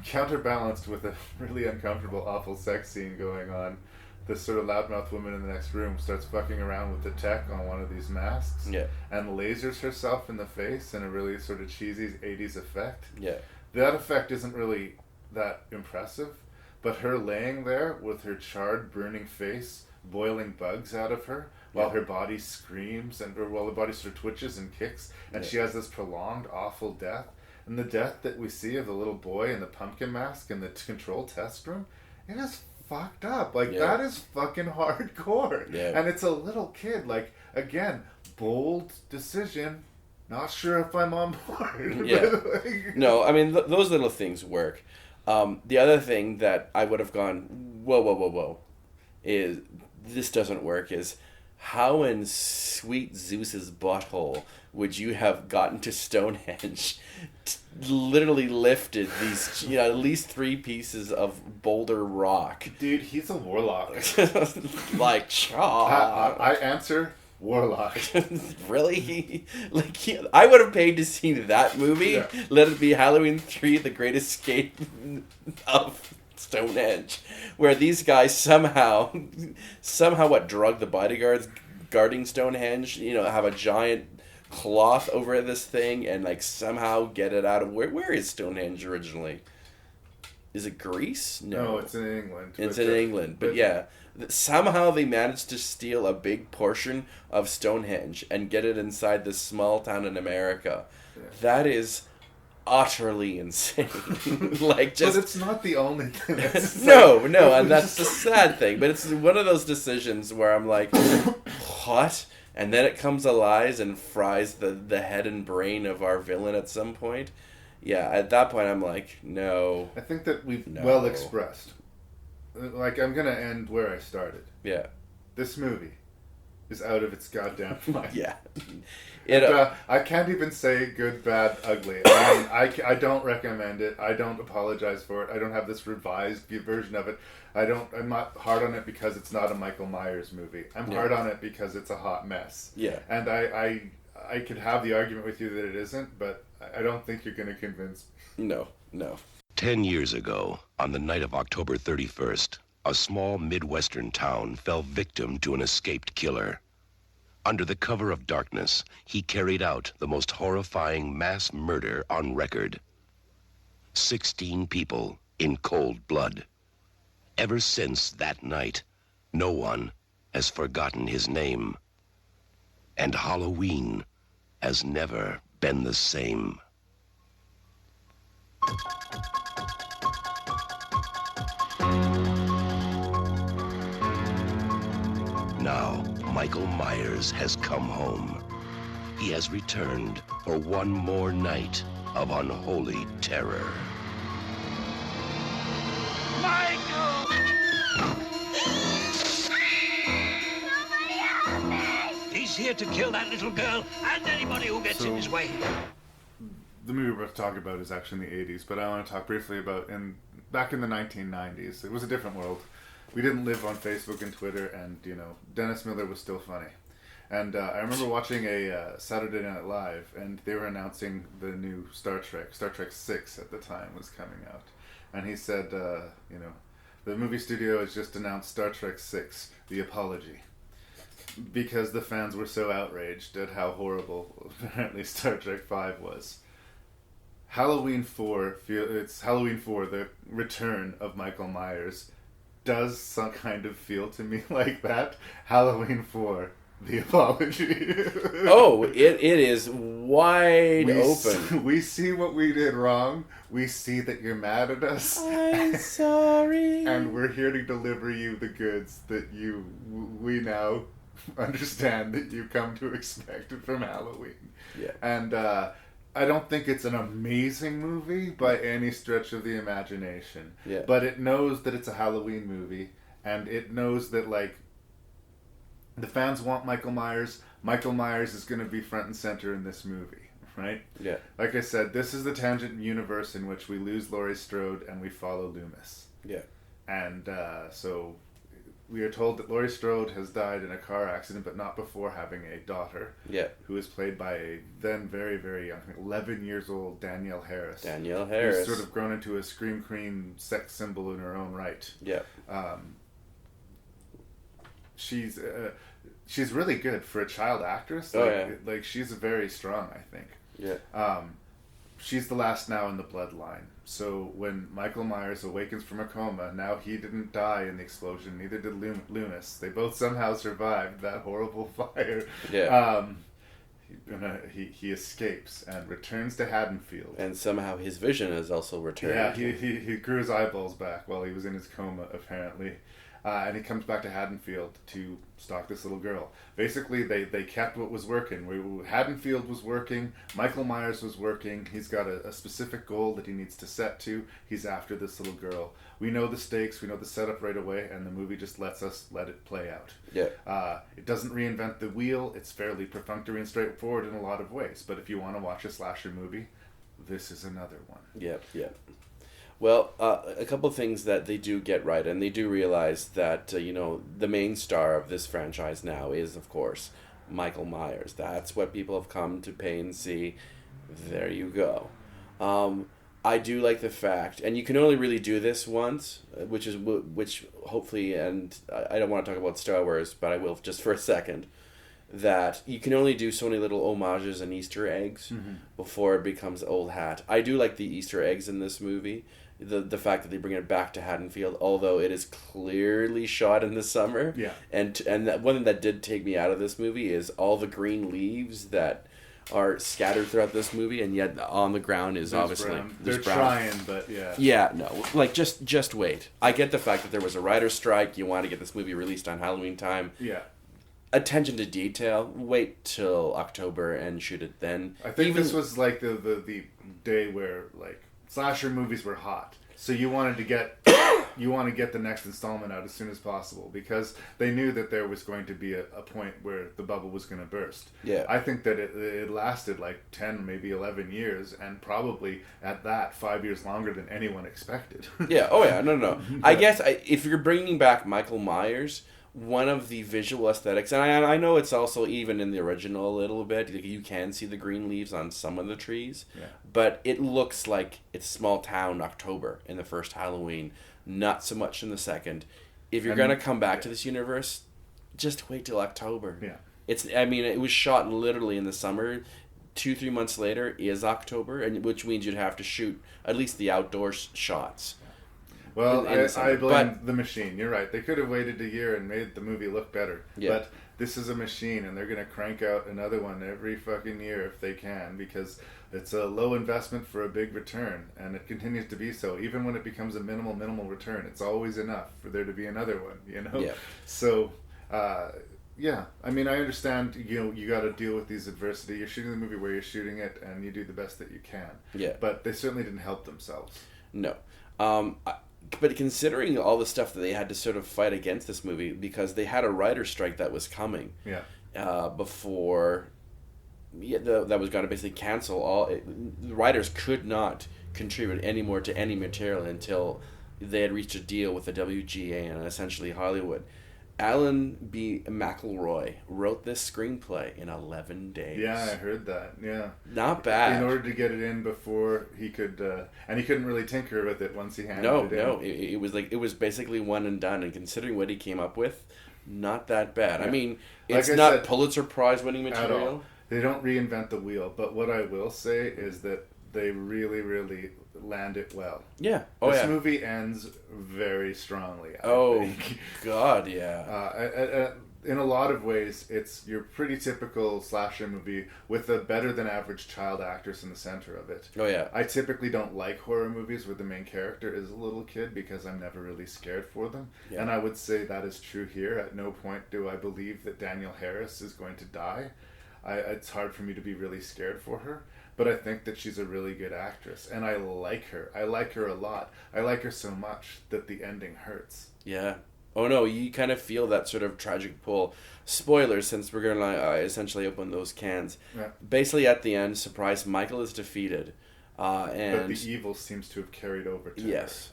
counterbalanced with a really uncomfortable, awful sex scene going on, this sort of loudmouth woman in the next room starts fucking around with the tech on one of these masks and lasers herself in the face in a really sort of cheesy 80s effect. That effect isn't really that impressive, but her laying there with her charred, burning face, boiling bugs out of her, while her body screams, or while the body sort of twitches and kicks, and she has this prolonged, awful death. And the death that we see of the little boy in the pumpkin mask in the control test room, it is fucked up. That is fucking hardcore. And it's a little kid. Again, bold decision. Not sure if I'm on board. No, I mean, those little things work. The other thing that I would have gone, whoa, is this doesn't work, is how in sweet Zeus's butthole would you have gotten to Stonehenge, literally lifted these, at least 3 pieces of boulder rock? Dude, he's a warlock. I answer warlock. Really? I would have paid to see that movie. Let it be Halloween 3, The Great Escape of Stonehenge, where these guys somehow drug the bodyguards guarding Stonehenge, have a giant cloth over this thing and somehow get it out of where is Stonehenge originally? Is it Greece? No, it's in England. It's in England, but somehow they managed to steal a big portion of Stonehenge and get it inside this small town in America. That is utterly insane. But it's not the only thing. No, and that's the sad thing. But it's one of those decisions where I'm like, what? and then it comes alive and fries the head and brain of our villain at some point. Yeah, at that point I'm like, no. I think that we've well expressed. Like, I'm going to end where I started. Yeah. This movie is out of its goddamn mind. Yeah. I can't even say good, bad, ugly. I mean, I don't recommend it. I don't apologize for it. I don't have this revised version of it. I'm not hard on it because it's not a Michael Myers movie. I'm hard on it because it's a hot mess. Yeah. And I could have the argument with you that it isn't, but I don't think you're going to convince me. No. 10 years ago, on the night of October 31st, a small Midwestern town fell victim to an escaped killer. Under the cover of darkness, he carried out the most horrifying mass murder on record. 16 people in cold blood. Ever since that night, no one has forgotten his name. And Halloween has never been the same. Now, Michael Myers has come home. He has returned for one more night of unholy terror. Michael! He's here to kill that little girl and anybody who gets in his way. The movie we're talking about is actually in the 80s, but I want to talk briefly about back in the 1990s. It was a different world. We didn't live on Facebook and Twitter, and, Dennis Miller was still funny. And I remember watching a Saturday Night Live, and they were announcing the new Star Trek 6 at the time was coming out. And he said, the movie studio has just announced Star Trek 6, The Apology. Because the fans were so outraged at how horrible apparently Star Trek 5 was. Halloween 4, the return of Michael Myers, does some kind of feel to me like that. Halloween 4, The Apology. Oh, it is wide open. We see what we did wrong. We see that you're mad at us. I'm sorry. And we're here to deliver you the goods that we now understand that you come to expect from Halloween. Yeah. And I don't think it's an amazing movie by any stretch of the imagination. Yeah. But it knows that it's a Halloween movie, and it knows that, like, the fans want Michael Myers. Michael Myers is going to be front and center in this movie, right? Yeah. Like I said, this is the tangent universe in which we lose Laurie Strode and we follow Loomis. Yeah. And so we are told that Laurie Strode has died in a car accident, but not before having a daughter. Yeah. Who is played by a then very, very young, I think 11 years old, Danielle Harris. Who's sort of grown into a scream queen sex symbol in her own right. Yeah. She's really good for a child actress. Like she's very strong, I think. Yeah. She's the last now in the bloodline. So when Michael Myers awakens from a coma, now he didn't die in the explosion, neither did Loomis. They both somehow survived that horrible fire. Yeah. He escapes and returns to Haddonfield. And somehow his vision has also returned. Yeah, he grew his eyeballs back while he was in his coma, apparently. And he comes back to Haddonfield to stalk this little girl. Basically, they kept what was working. Haddonfield was working. Michael Myers was working. He's got a specific goal that he needs to set to. He's after this little girl. We know the stakes. We know the setup right away, and the movie just lets us let it play out. Yeah. It doesn't reinvent the wheel. It's fairly perfunctory and straightforward in a lot of ways. But if you want to watch a slasher movie, this is another one. Yep. Well, a couple of things that they do get right, and they do realize that, the main star of this franchise now is, of course, Michael Myers. That's what people have come to pay and see. There you go. I do like the fact, and you can only really do this once, which hopefully, and I don't want to talk about Star Wars, but I will just for a second, that you can only do so many little homages and Easter eggs before it becomes old hat. I do like the Easter eggs in this movie. The fact that they bring it back to Haddonfield, although it is clearly shot in the summer. Yeah. And that one thing that did take me out of this movie is all the green leaves that are scattered throughout this movie, and yet on the ground is There's obviously brown. there's They're brown. trying, but yeah. Yeah, no, like just wait. I get the fact that there was a writer's strike. You want to get this movie released on Halloween time. Yeah. attention to detail. Wait till October and shoot it then. I think this was like the day where like slasher movies were hot, so you wanted to get the next installment out as soon as possible because they knew that there was going to be a point where the bubble was going to burst. Yeah, I think that it lasted like 10, maybe 11 years, and probably at that 5 years longer than anyone expected. Yeah. Oh yeah. No. I guess if you're bringing back Michael Myers, one of the visual aesthetics, and I know it's also even in the original a little bit. You can see the green leaves on some of the trees, but it looks like it's small town October in the first Halloween. Not so much in the second. If you're gonna come back to this universe, just wait till October. Yeah. It was shot literally in the summer. 2-3 months later is October, and which means you'd have to shoot at least the outdoor shots. Well, I blame the machine. You're right. They could have waited a year and made the movie look better. Yeah. But this is a machine, and they're going to crank out another one every fucking year if they can, because it's a low investment for a big return, and it continues to be so. Even when it becomes a minimal return, it's always enough for there to be another one, you know? Yeah. So, yeah. I mean, I understand, you got to deal with these adversity. You're shooting the movie where you're shooting it, and you do the best that you can. Yeah. But they certainly didn't help themselves. No. But considering all the stuff that they had to sort of fight against this movie, because they had a writer's strike that was coming. Yeah. Before... Yeah, that was going to basically cancel all... The writers could not contribute any more to any material until they had reached a deal with the WGA and essentially Hollywood. Alan B. McElroy wrote this screenplay in 11 days. Yeah, I heard that. Yeah. Not bad. In order to get it in before he could... and he couldn't really tinker with it once he handed it in. No. It was basically one and done. And considering what he came up with, not that bad. Yeah. I mean, it's like not Pulitzer Prize winning material. They don't reinvent the wheel. But what I will say is that they really, really land it well. Yeah. This movie ends very strongly. I think. God, yeah. In a lot of ways, it's your pretty typical slasher movie with a better than average child actress in the center of it. Oh, yeah. I typically don't like horror movies where the main character is a little kid because I'm never really scared for them. Yeah. And I would say that is true here. At no point do I believe that Danielle Harris is going to die. It's hard for me to be really scared for her. But I think that she's a really good actress. And I like her. I like her a lot. I like her so much that the ending hurts. Yeah. Oh no, you kind of feel that sort of tragic pull. Spoilers, since we're going to essentially open those cans. Yeah. Basically at the end, surprise, Michael is defeated. And but the evil seems to have carried over to her. Yes.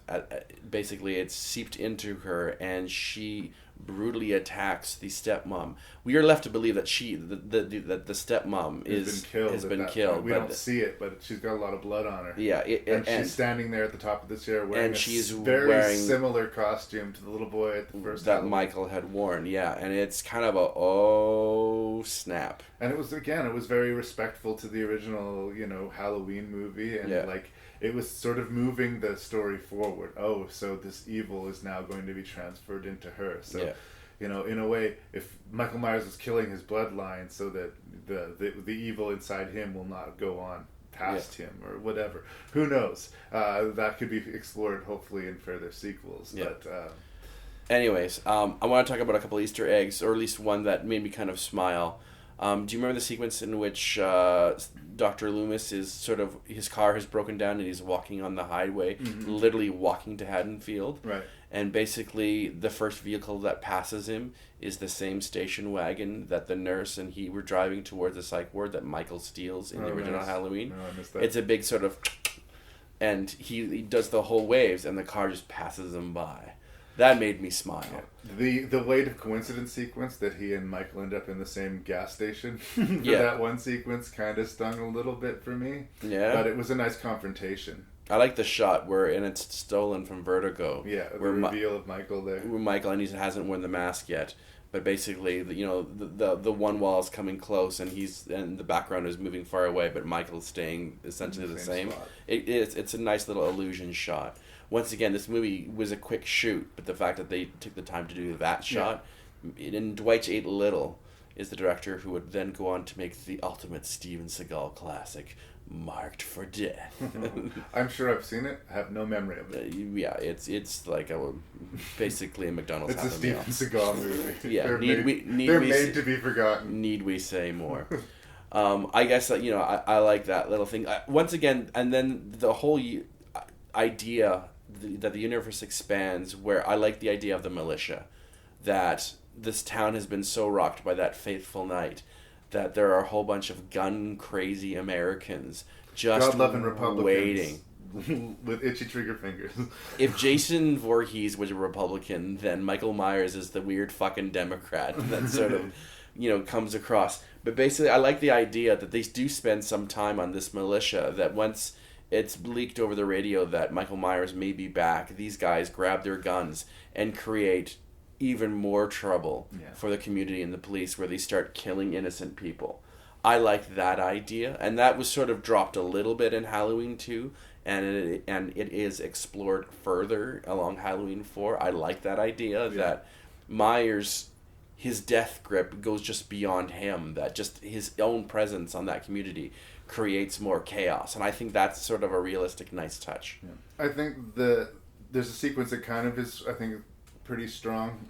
Basically, it's seeped into her, and she brutally attacks the stepmom. We are left to believe that the stepmom has been killed. We don't see it, but she's got a lot of blood on her. Yeah, and she's standing there at the top of the chair wearing wearing similar costume to the little boy at the first that Michael had worn. Yeah, and it's kind of a snap. And it was very respectful to the original, Halloween movie, and it was sort of moving the story forward. Oh, so this evil is now going to be transferred into her. So, in a way, if Michael Myers was killing his bloodline so that the evil inside him will not go on past him or whatever. Who knows? That could be explored hopefully in further sequels. Yeah. But anyways, I want to talk about a couple Easter eggs, or at least one that made me kind of smile. Do you remember the sequence in which Dr. Loomis is his car has broken down and he's walking on the highway, literally walking to Haddonfield? Right. And basically the first vehicle that passes him is the same station wagon that the nurse and he were driving towards the psych ward that Michael steals in the original Halloween. No, I missed that. It's a big sort of... And he does the whole waves and the car just passes him by. That made me smile. The weight of coincidence sequence that he and Michael end up in the same gas station for that one sequence kind of stung a little bit for me. Yeah. But it was a nice confrontation. I like the shot and it's stolen from Vertigo. Yeah, the reveal of Michael there. Michael, and he hasn't worn the mask yet. But basically, the one wall is coming close, and the background is moving far away, but Michael's staying essentially the same. It's a nice little illusion shot. Once again, this movie was a quick shoot, but the fact that they took the time to do that shot, and Dwight ate little. is the director who would then go on to make the ultimate Steven Seagal classic, Marked for Death. I'm sure I've seen it. I have no memory of it. Yeah, it's like basically a McDonald's. It's a Steven Seagal movie. Yeah, they're made to be forgotten. Need we say more? I guess I like that little thing. Once again, and then the whole idea that the universe expands, where I like the idea of the militia, that this town has been so rocked by that fateful night that there are a whole bunch of gun crazy Americans just God-loving Republicans waiting with itchy trigger fingers. If Jason Voorhees was a Republican, then Michael Myers is the weird fucking Democrat that sort of comes across. But basically, I like the idea that they do spend some time on this militia, that once it's leaked over the radio that Michael Myers may be back, these guys grab their guns and create even more trouble for the community and the police, where they start killing innocent people. I like that idea, and that was sort of dropped a little bit in Halloween 2, and it is explored further along Halloween 4. I like that idea that Myers, his death grip goes just beyond him, that just his own presence on that community creates more chaos, and I think that's sort of a realistic, nice touch. I think there's a sequence that kind of is, I think, pretty strong.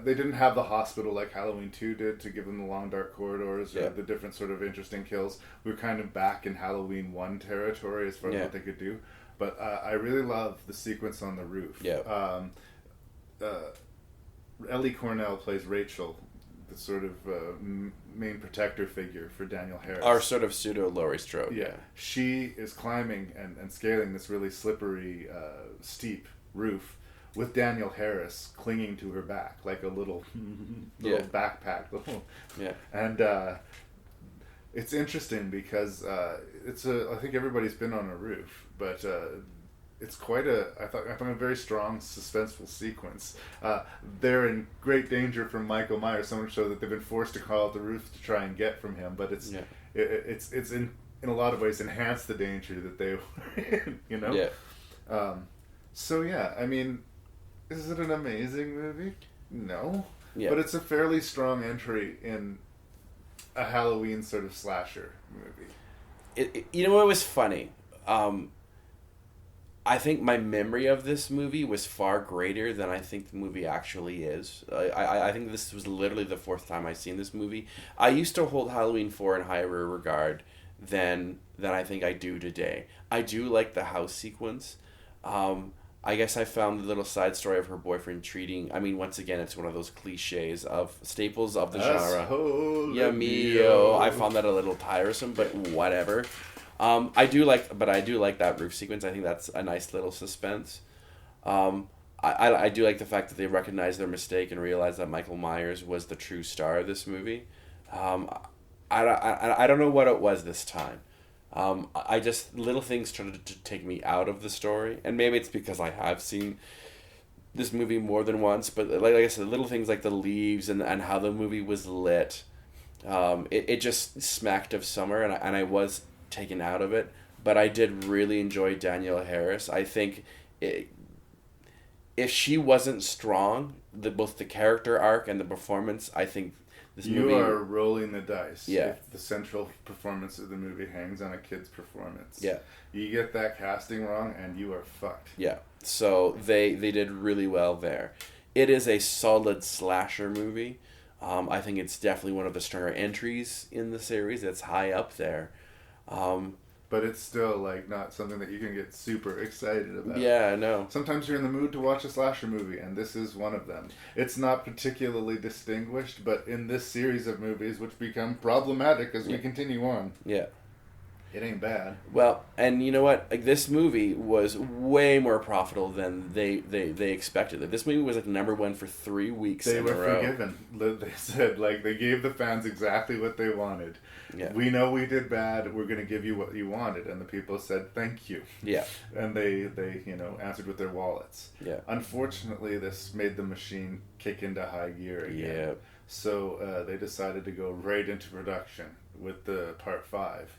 They didn't have the hospital like Halloween 2 did to give them the long dark corridors or the different sort of interesting kills. We were kind of back in Halloween 1 territory as far as what they could do. But I really love the sequence on the roof. Ellie Cornell plays Rachel, the sort of main protector figure for Daniel Harris. Our sort of pseudo Laurie Strode. Yeah. She is climbing and scaling this really slippery, steep roof with Daniel Harris clinging to her back like a little backpack. And it's interesting because I think everybody's been on a roof, but it's quite I find a very strong, suspenseful sequence. They're in great danger from Michael Myers, so much so that they've been forced to crawl out the roof to try and get from him. But it's in a lot of ways enhanced the danger that they were in, So I mean, is it an amazing movie? No. But it's a fairly strong entry in a Halloween sort of slasher movie. What was funny? I think my memory of this movie was far greater than I think the movie actually is. I think this was literally the fourth time I've seen this movie. I used to hold Halloween 4 in higher regard than I think I do today. I do like the house sequence. I guess I found the little side story of her boyfriend treating... I mean, once again, it's one of those cliches of staples of the genre. Yeah, mio. I found that a little tiresome, but whatever. I do like that roof sequence. I think that's a nice little suspense. I do like the fact that they recognize their mistake and realize that Michael Myers was the true star of this movie. I don't know what it was this time. I just, little things started to take me out of the story, and maybe it's because I have seen this movie more than once, but like I said, little things like the leaves and how the movie was lit, it just smacked of summer, and I was taken out of it. But I did really enjoy Danielle Harris. I think if she wasn't strong, both the character arc and the performance, I think this movie... You are rolling the dice. Yeah. If the central performance of the movie hangs on a kid's performance. Yeah. You get that casting wrong and you are fucked. Yeah. So they did really well there. It is a solid slasher movie. I think it's definitely one of the stronger entries in the series. It's high up there. But it's still like not something that you can get super excited about. Yeah, I know. Sometimes you're in the mood to watch a slasher movie, and this is one of them. It's not particularly distinguished, but in this series of movies, which become problematic as we continue on. Yeah. It ain't bad. Well, and you know what? Like, this movie was way more profitable than they expected. Like, this movie was like #1 for 3 weeks in a row. They were forgiven. They said, like, they gave the fans exactly what they wanted. Yeah. We know we did bad. We're going to give you what you wanted. And the people said, thank you. Yeah. And they answered with their wallets. Yeah. Unfortunately, this made the machine kick into high gear again. Yeah. So they decided to go right into production with the Part 5.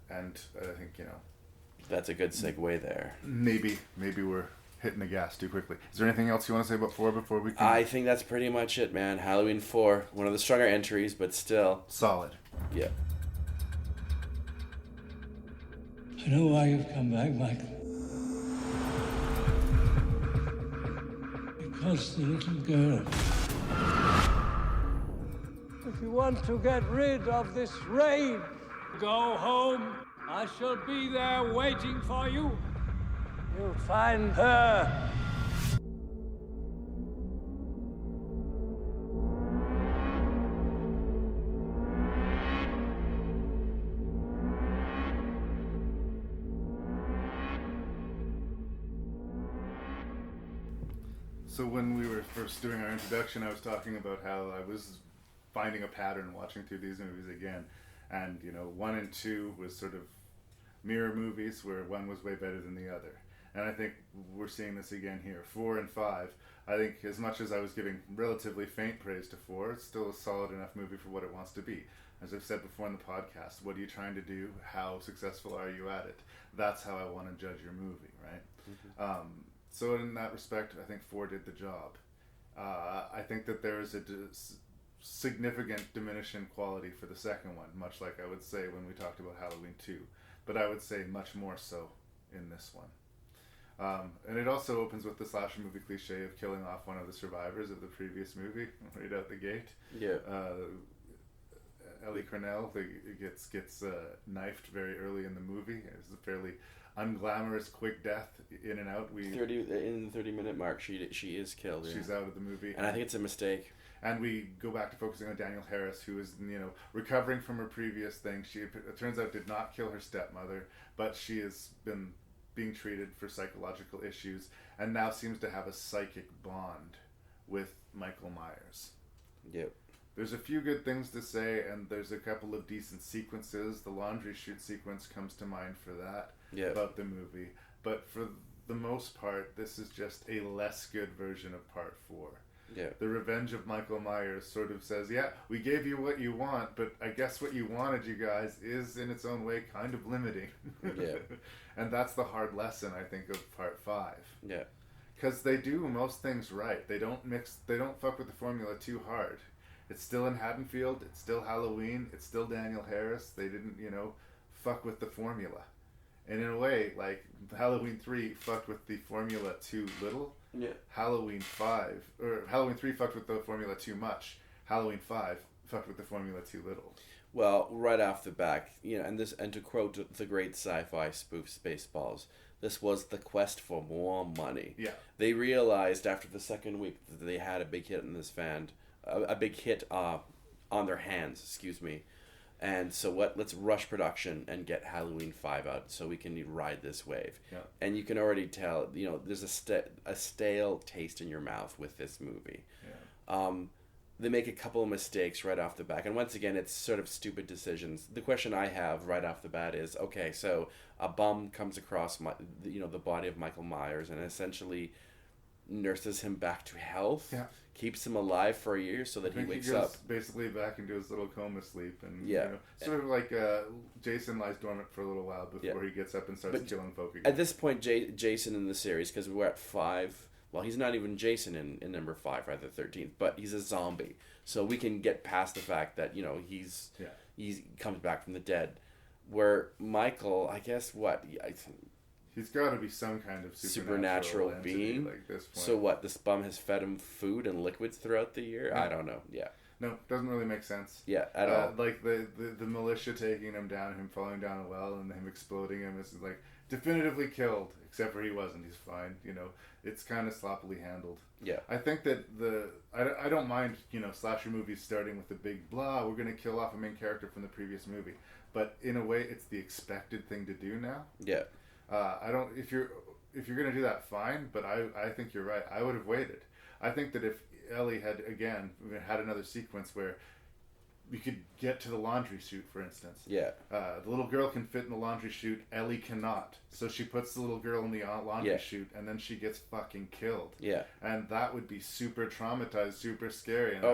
And I think, that's a good segue there. Maybe we're hitting the gas too quickly. Is there anything else you want to say about 4 before we can... I think that's pretty much it, man. Halloween 4, one of the stronger entries, but still solid. Yeah. I know why you've come back, Michael. Because the little girl. If you want to get rid of this rage, go home. I shall be there waiting for you. You'll find her. So when we were first doing our introduction, I was talking about how I was finding a pattern watching through these movies again. And, 1 and 2 was sort of mirror movies where one was way better than the other. And I think we're seeing this again here. 4 and 5, I think as much as I was giving relatively faint praise to 4, it's still a solid enough movie for what it wants to be. As I've said before in the podcast, what are you trying to do? How successful are you at it? That's how I want to judge your movie, right? Mm-hmm. So in that respect, I think 4 did the job. I think that there is a significant diminishing quality for the second one, much like I would say when we talked about Halloween 2. But I would say much more so in this one. And it also opens with the slasher movie cliche of killing off one of the survivors of the previous movie right out the gate. Yeah. Ellie Cornell gets knifed very early in the movie. It's a fairly unglamorous, quick death, in and out. In the 30-minute mark, she is killed. Yeah. She's out of the movie, and I think it's a mistake. And we go back to focusing on Danielle Harris, who is recovering from her previous thing. She, it turns out, did not kill her stepmother, but she has been being treated for psychological issues, and now seems to have a psychic bond with Michael Myers. Yep. There's a few good things to say, and there's a couple of decent sequences. The laundry chute sequence comes to mind for that, about the movie. But for the most part, this is just a less good version of Part 4. Yeah. The Revenge of Michael Myers sort of says, yeah, we gave you what you want, but I guess what you wanted, you guys, is in its own way kind of limiting. Yeah. And that's the hard lesson, I think, of Part 5. Yeah. Because they do most things right. They don't fuck with the formula too hard. It's still in Haddonfield, it's still Halloween, it's still Danielle Harris. They didn't, fuck with the formula. And in a way, like, Halloween 3 fucked with the formula too little. Yeah. Halloween 3 fucked with the formula too much. Halloween 5 fucked with the formula too little. Well, right off the back, and to quote the great sci-fi spoof Spaceballs, this was the quest for more money. Yeah. They realized after the second week that they had a big hit in this a big hit on their hands, excuse me. And so let's rush production and get Halloween 5 out so we can ride this wave. Yeah. And you can already tell, there's a stale taste in your mouth with this movie. Yeah. They make a couple of mistakes right off the back. And once again, it's sort of stupid decisions. The question I have right off the bat is, okay, so a bum comes across the body of Michael Myers and essentially nurses him back to health. Yeah. Keeps him alive for a year so that he wakes up. Basically back into his little coma sleep, and yeah, sort of like Jason lies dormant for a little while before he gets up and starts killing folk again. At this point, Jason in the series, because we're at 5. Well, he's not even Jason in number 5, Friday the 13th, but he's a zombie, so we can get past the fact that he's comes back from the dead. Where Michael, I guess he's got to be some kind of supernatural being. Like this point. So what? This bum has fed him food and liquids throughout the year? No. I don't know. Yeah. No, doesn't really make sense. Yeah, at all. Like the militia taking him down, him falling down a well, and him exploding him is like definitively killed. Except for he wasn't. He's fine. It's kind of sloppily handled. Yeah. I think that I don't mind slasher movies starting with the big blah. We're gonna kill off a main character from the previous movie, but in a way, it's the expected thing to do now. Yeah. I don't. If you're gonna do that, fine. But I think you're right. I would have waited. I think that if Ellie had another sequence where you could get to the laundry chute, for instance. Yeah. The little girl can fit in the laundry chute. Ellie cannot. So she puts the little girl in the laundry chute, and then she gets fucking killed. Yeah. And that would be super traumatized, super scary. And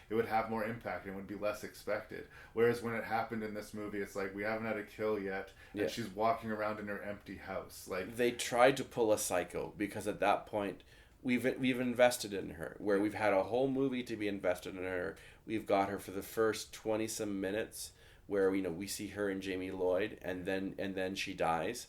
it would have more impact and would be less expected. Whereas when it happened in this movie, it's like, we haven't had a kill yet, and she's walking around in her empty house. Like, they tried to pull a Psycho, because at that point we've invested in her, where we've had a whole movie to be invested in her. We've got her for the first 20 some minutes where we see her and Jamie Lloyd, and then she dies.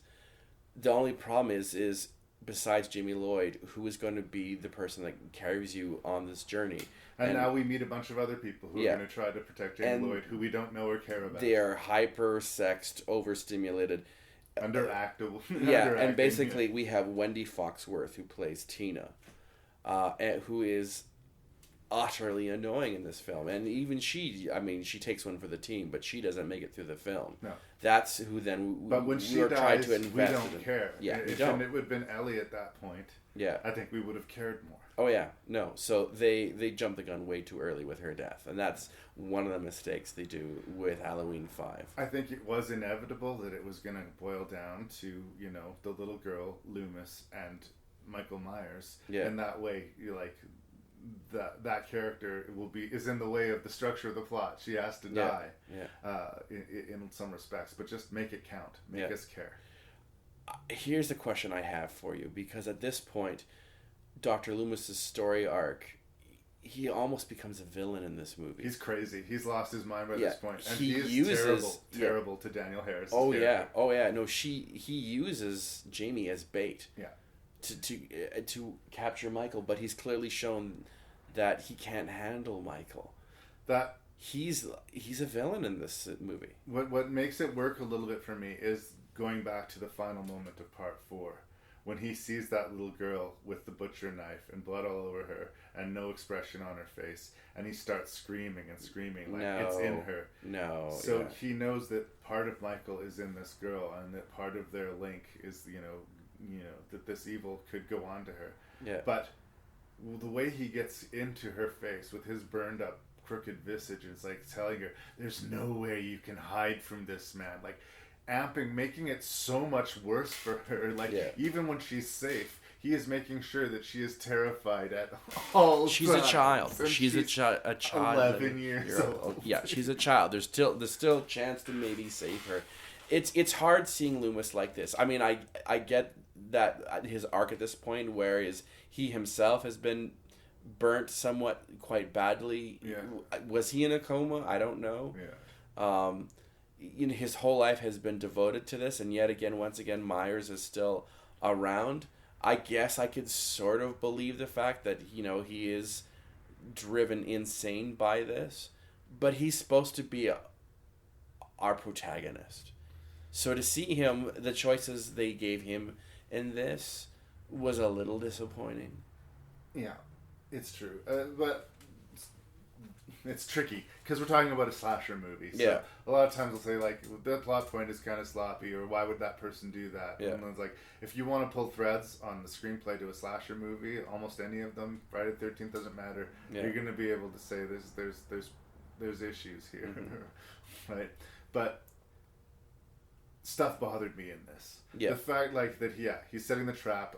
The only problem is besides Jamie Lloyd, who is going to be the person that carries you on this journey? And now we meet a bunch of other people who are going to try to protect Jamie Lloyd, who we don't know or care about. They are hyper-sexed, overstimulated. Underactive. And basically we have Wendy Foxworth, who plays Tina, who is utterly annoying in this film. And even she takes one for the team, but she doesn't make it through the film. No. That's who then but when she dies, tried to invest we don't care. Yeah, if it would have been Ellie at that point, I think we would have cared more. Oh yeah, no. So they jumped the gun way too early with her death, and that's one of the mistakes they do with Halloween 5. I think it was inevitable that it was going to boil down to the little girl Loomis and Michael Myers. Yeah. In that way, that character is in the way of the structure of the plot. She has to die. In some respects, but just make it count. Make us care. Here's the question I have for you, because at this point, Dr. Loomis's story arc, he almost becomes a villain in this movie. He's crazy. He's lost his mind by this point, and he is terrible to Daniel Harris. Oh yeah. No, he uses Jamie as bait. Yeah. To capture Michael, but he's clearly shown that he can't handle Michael. That he's a villain in this movie. What makes it work a little bit for me is going back to the final moment of part 4, when he sees that little girl with the butcher knife and blood all over her and no expression on her face, and he starts screaming and screaming like it's in her. No. So he knows that part of Michael is in this girl, and that part of their link is that this evil could go on to her. Yeah. But the way he gets into her face with his burned up crooked visage, it's like telling her there's no way you can hide from this man, like making it so much worse for her. Even when she's safe, he is making sure that she is terrified at all times. She's a child. She's a child. 11 years old. Yeah, she's a child. There's still a chance to maybe save her. It's hard seeing Loomis like this. I mean, I get that his arc at this point, whereas he himself has been burnt somewhat quite badly. Yeah. Was he in a coma? I don't know. Yeah. His whole life has been devoted to this, and yet again, once again, Myers is still around. I guess I could sort of believe the fact that he is driven insane by this, but he's supposed to be our protagonist. So to see him, the choices they gave him in this was a little disappointing. Yeah, it's true, but it's tricky because we're talking about a slasher movie. So a lot of times we'll say like the plot point is kind of sloppy, or why would that person do that? Yeah. And it's like, if you want to pull threads on the screenplay to a slasher movie, almost any of them, Friday the 13th doesn't matter. Yeah. You're going to be able to say there's issues here, right? But stuff bothered me in this. Yeah. The fact he's setting the trap.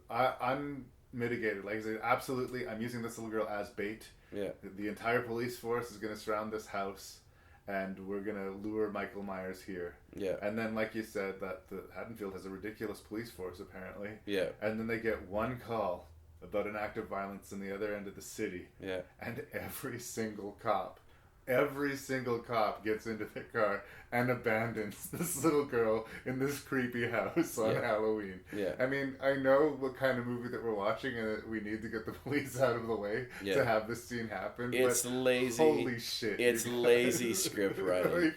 I'm mitigated. Like I said, absolutely, I'm using this little girl as bait. Yeah. The entire police force is going to surround this house, and we're going to lure Michael Myers here. Yeah. And then, like you said, that the Haddonfield has a ridiculous police force, apparently. Yeah. And then they get one call about an act of violence in the other end of the city. Yeah. And every single cop gets into the car and abandons this little girl in this creepy house on Halloween. Yeah. I mean, I know what kind of movie that we're watching, and that we need to get the police out of the way to have this scene happen. It's lazy. Holy shit. It's lazy script writing.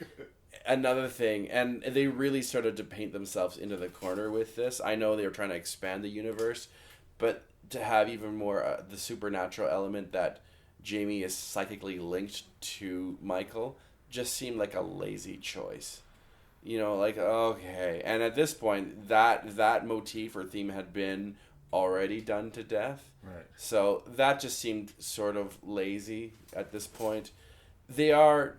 Another thing, and they really started to paint themselves into the corner with this. I know they were trying to expand the universe, but to have even more the supernatural element that Jamie is psychically linked to Michael just seemed like a lazy choice. Okay. And at this point, that motif or theme had been already done to death. Right. So that just seemed sort of lazy at this point. they are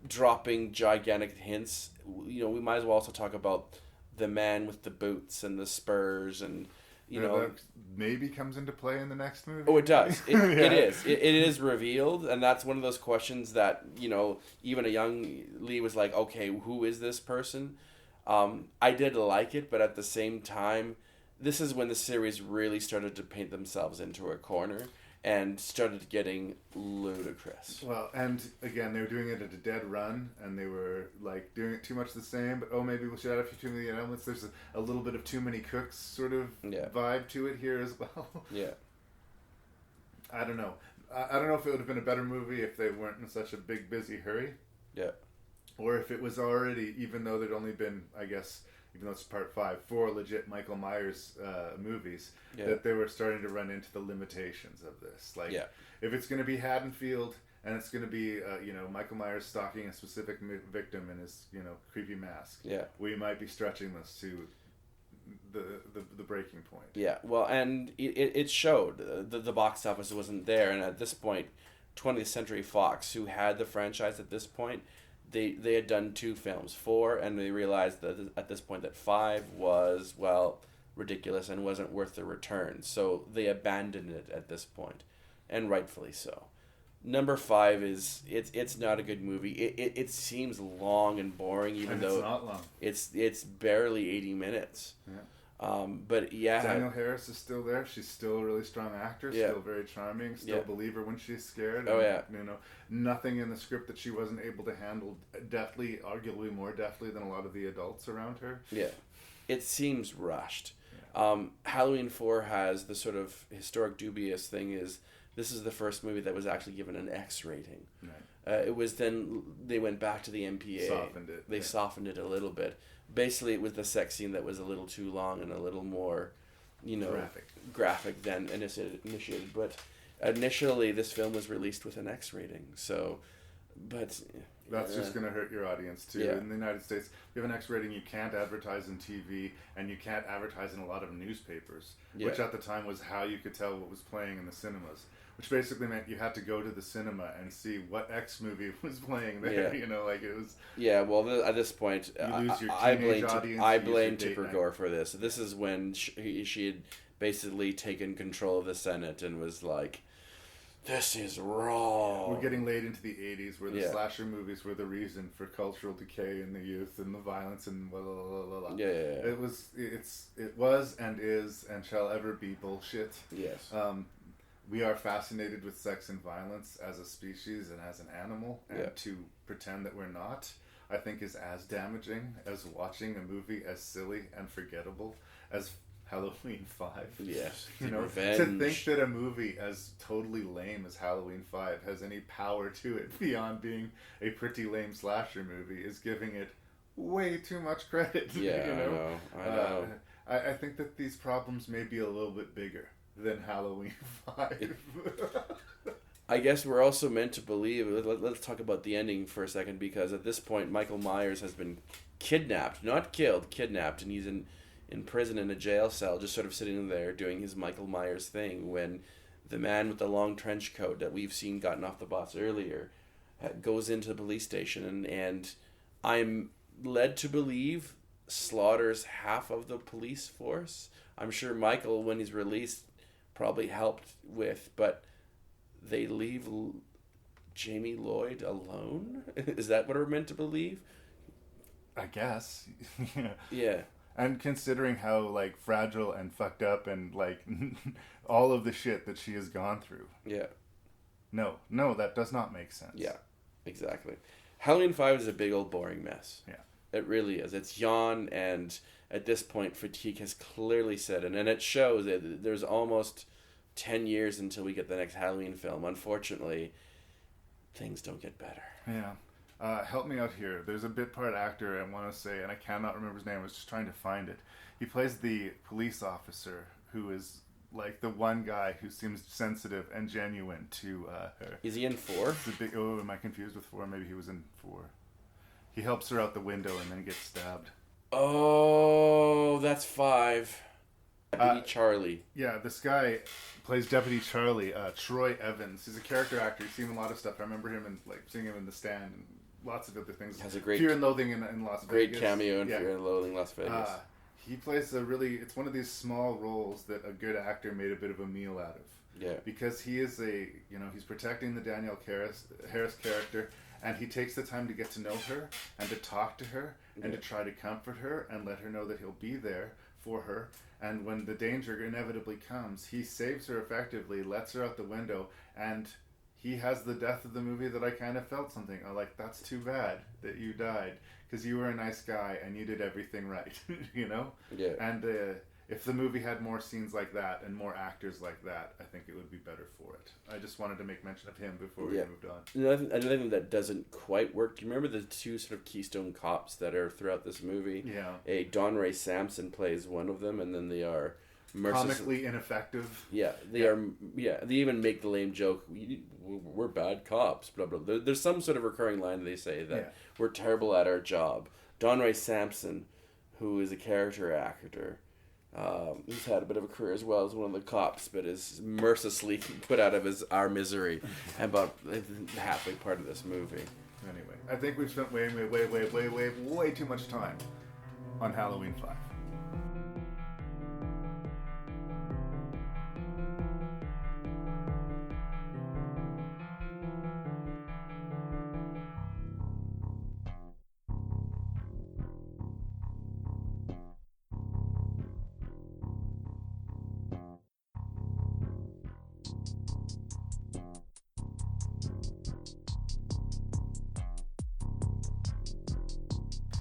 dropping gigantic hints. You know, we might as well also talk about the man with the boots and the spurs, and that maybe comes into play in the next movie. Oh, it does. It, Yeah. it is revealed, and that's one of those questions that, even a young Lee was like, okay, who is this person? I did like it, but at the same time, this is when the series really started to paint themselves into a corner and started getting ludicrous. Well, and again, they were doing it at a dead run, and they were like doing it too much the same. But maybe we should add a few too many elements. There's a little bit of too many cooks sort of vibe to it here as well. Yeah. I don't know. I don't know if it would have been a better movie if they weren't in such a big, busy hurry. Yeah. Or if it was already, even though there'd only been, I guess, even though it's part 5, 4 legit Michael Myers movies, that they were starting to run into the limitations of this. Like, if it's going to be Haddonfield and it's going to be, Michael Myers stalking a specific victim in his, creepy mask, we might be stretching this to the breaking point. Yeah, well, and it showed. The box office wasn't there, and at this point, 20th Century Fox, who had the franchise at this point, they had done 2 films, 4, and they realized that at this point that 5 was, ridiculous and wasn't worth the return. So they abandoned it at this point, and rightfully so. Number 5 is it's not a good movie. It seems long and boring, even though it's not long. It's barely 80 minutes. Yeah. But yeah, Danielle Harris is still there. She's still a really strong actor. Still very charming. Still believe her when she's scared. Oh, and, nothing in the script that she wasn't able to handle deftly, arguably more deftly than a lot of the adults around her. Yeah, it seems rushed. Halloween 4 has the sort of historic dubious thing is this is the first movie that was actually given an X rating. Right. It was then they went back to the MPA. Softened it. They softened it a little bit. Basically, it was the sex scene that was a little too long and a little more, graphic than initiated. But initially, this film was released with an X rating. So, but that's just going to hurt your audience too. Yeah. In the United States, you have an X rating. You can't advertise in TV, and you can't advertise in a lot of newspapers, which at the time was how you could tell what was playing in the cinemas. Which basically meant you had to go to the cinema and see what X movie was playing there. Yeah. It was. Yeah, well, at this point, I blame Tipper night. Gore for this. This is when she had basically taken control of the Senate and was like, "This is wrong." We're getting late into the 80s, where the slasher movies were the reason for cultural decay in the youth and the violence and blah blah blah blah. Yeah. It was and is and shall ever be bullshit. Yes. We are fascinated with sex and violence as a species and as an animal, and to pretend that we're not, I think, is as damaging as watching a movie as silly and forgettable as Halloween 5. Yes. Revenge. To think that a movie as totally lame as Halloween 5 has any power to it beyond being a pretty lame slasher movie is giving it way too much credit. Yeah, I know. I think that these problems may be a little bit bigger than Halloween 5. I guess we're also meant to believe, let's talk about the ending for a second, because at this point Michael Myers has been kidnapped, not killed, kidnapped, and he's in prison in a jail cell, just sort of sitting there doing his Michael Myers thing, when the man with the long trench coat that we've seen gotten off the bus earlier goes into the police station, and I'm led to believe slaughters half of the police force. I'm sure Michael, when he's released, probably helped with, but they leave Jamie Lloyd alone? Is that what we're meant to believe? I guess. Yeah. And considering how, fragile and fucked up and, all of the shit that she has gone through. Yeah. No, that does not make sense. Yeah, exactly. Halloween 5 is a big old boring mess. Yeah. It really is. It's yawn, and at this point, fatigue has clearly set in. And it shows that there's almost 10 years until we get the next Halloween film. Unfortunately, things don't get better. Yeah. Help me out here. There's a bit part actor, I want to say, and I cannot remember his name. I was just trying to find it. He plays the police officer who is the one guy who seems sensitive and genuine to her. Is he in 4? Am I confused with 4? Maybe he was in 4. He helps her out the window and then gets stabbed. Oh, that's 5. Deputy Charlie. Yeah, this guy plays Deputy Charlie, Troy Evans. He's a character actor. You've seen a lot of stuff. I remember him in seeing him in The Stand and lots of other things. Has a great Fear and Loathing in Las Vegas. Great cameo in Fear and Loathing Las Vegas. He plays it's one of these small roles that a good actor made a bit of a meal out of. Yeah. Because he is he's protecting the Danielle Harris character, and he takes the time to get to know her and to talk to her and to try to comfort her and let her know that he'll be there for her. And when the danger inevitably comes, he saves her effectively, lets her out the window, and he has the death of the movie that I kind of felt something. I'm like, that's too bad that you died, because you were a nice guy and you did everything right, you know? Yeah. And if the movie had more scenes like that and more actors like that, I think it would be better for it. I just wanted to make mention of him before we moved on. Another thing that doesn't quite work, do you remember the two sort of keystone cops that are throughout this movie? Yeah. Don Ray Sampson plays one of them, and then they are comically ineffective. Yeah, they are. Yeah, they even make the lame joke, we're bad cops, blah, blah. There's some sort of recurring line they say that we're terrible at our job. Don Ray Sampson, who is a character actor, who's had a bit of a career as well as one of the cops, but is mercilessly put out of our misery about the halfway part of this movie. Anyway, I think we've spent way too much time on Halloween 5.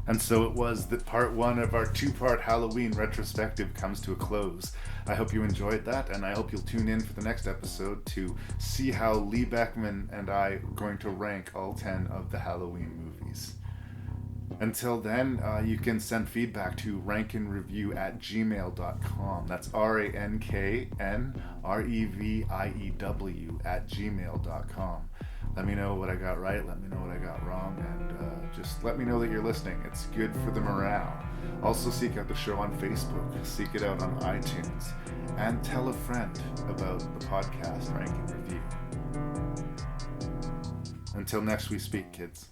And so it was that part 1 of our 2-part Halloween retrospective comes to a close. I hope you enjoyed that, and I hope you'll tune in for the next episode to see how Lee Beckman and I are going to rank all 10 of the Halloween movies. Until then, you can send feedback to rankinreview@gmail.com. That's RANKNREVIEW@gmail.com. Let me know what I got right, let me know what I got wrong, and just let me know that you're listening. It's good for the morale. Also seek out the show on Facebook, seek it out on iTunes, and tell a friend about the podcast Ranking Review. Until next we speak, kids.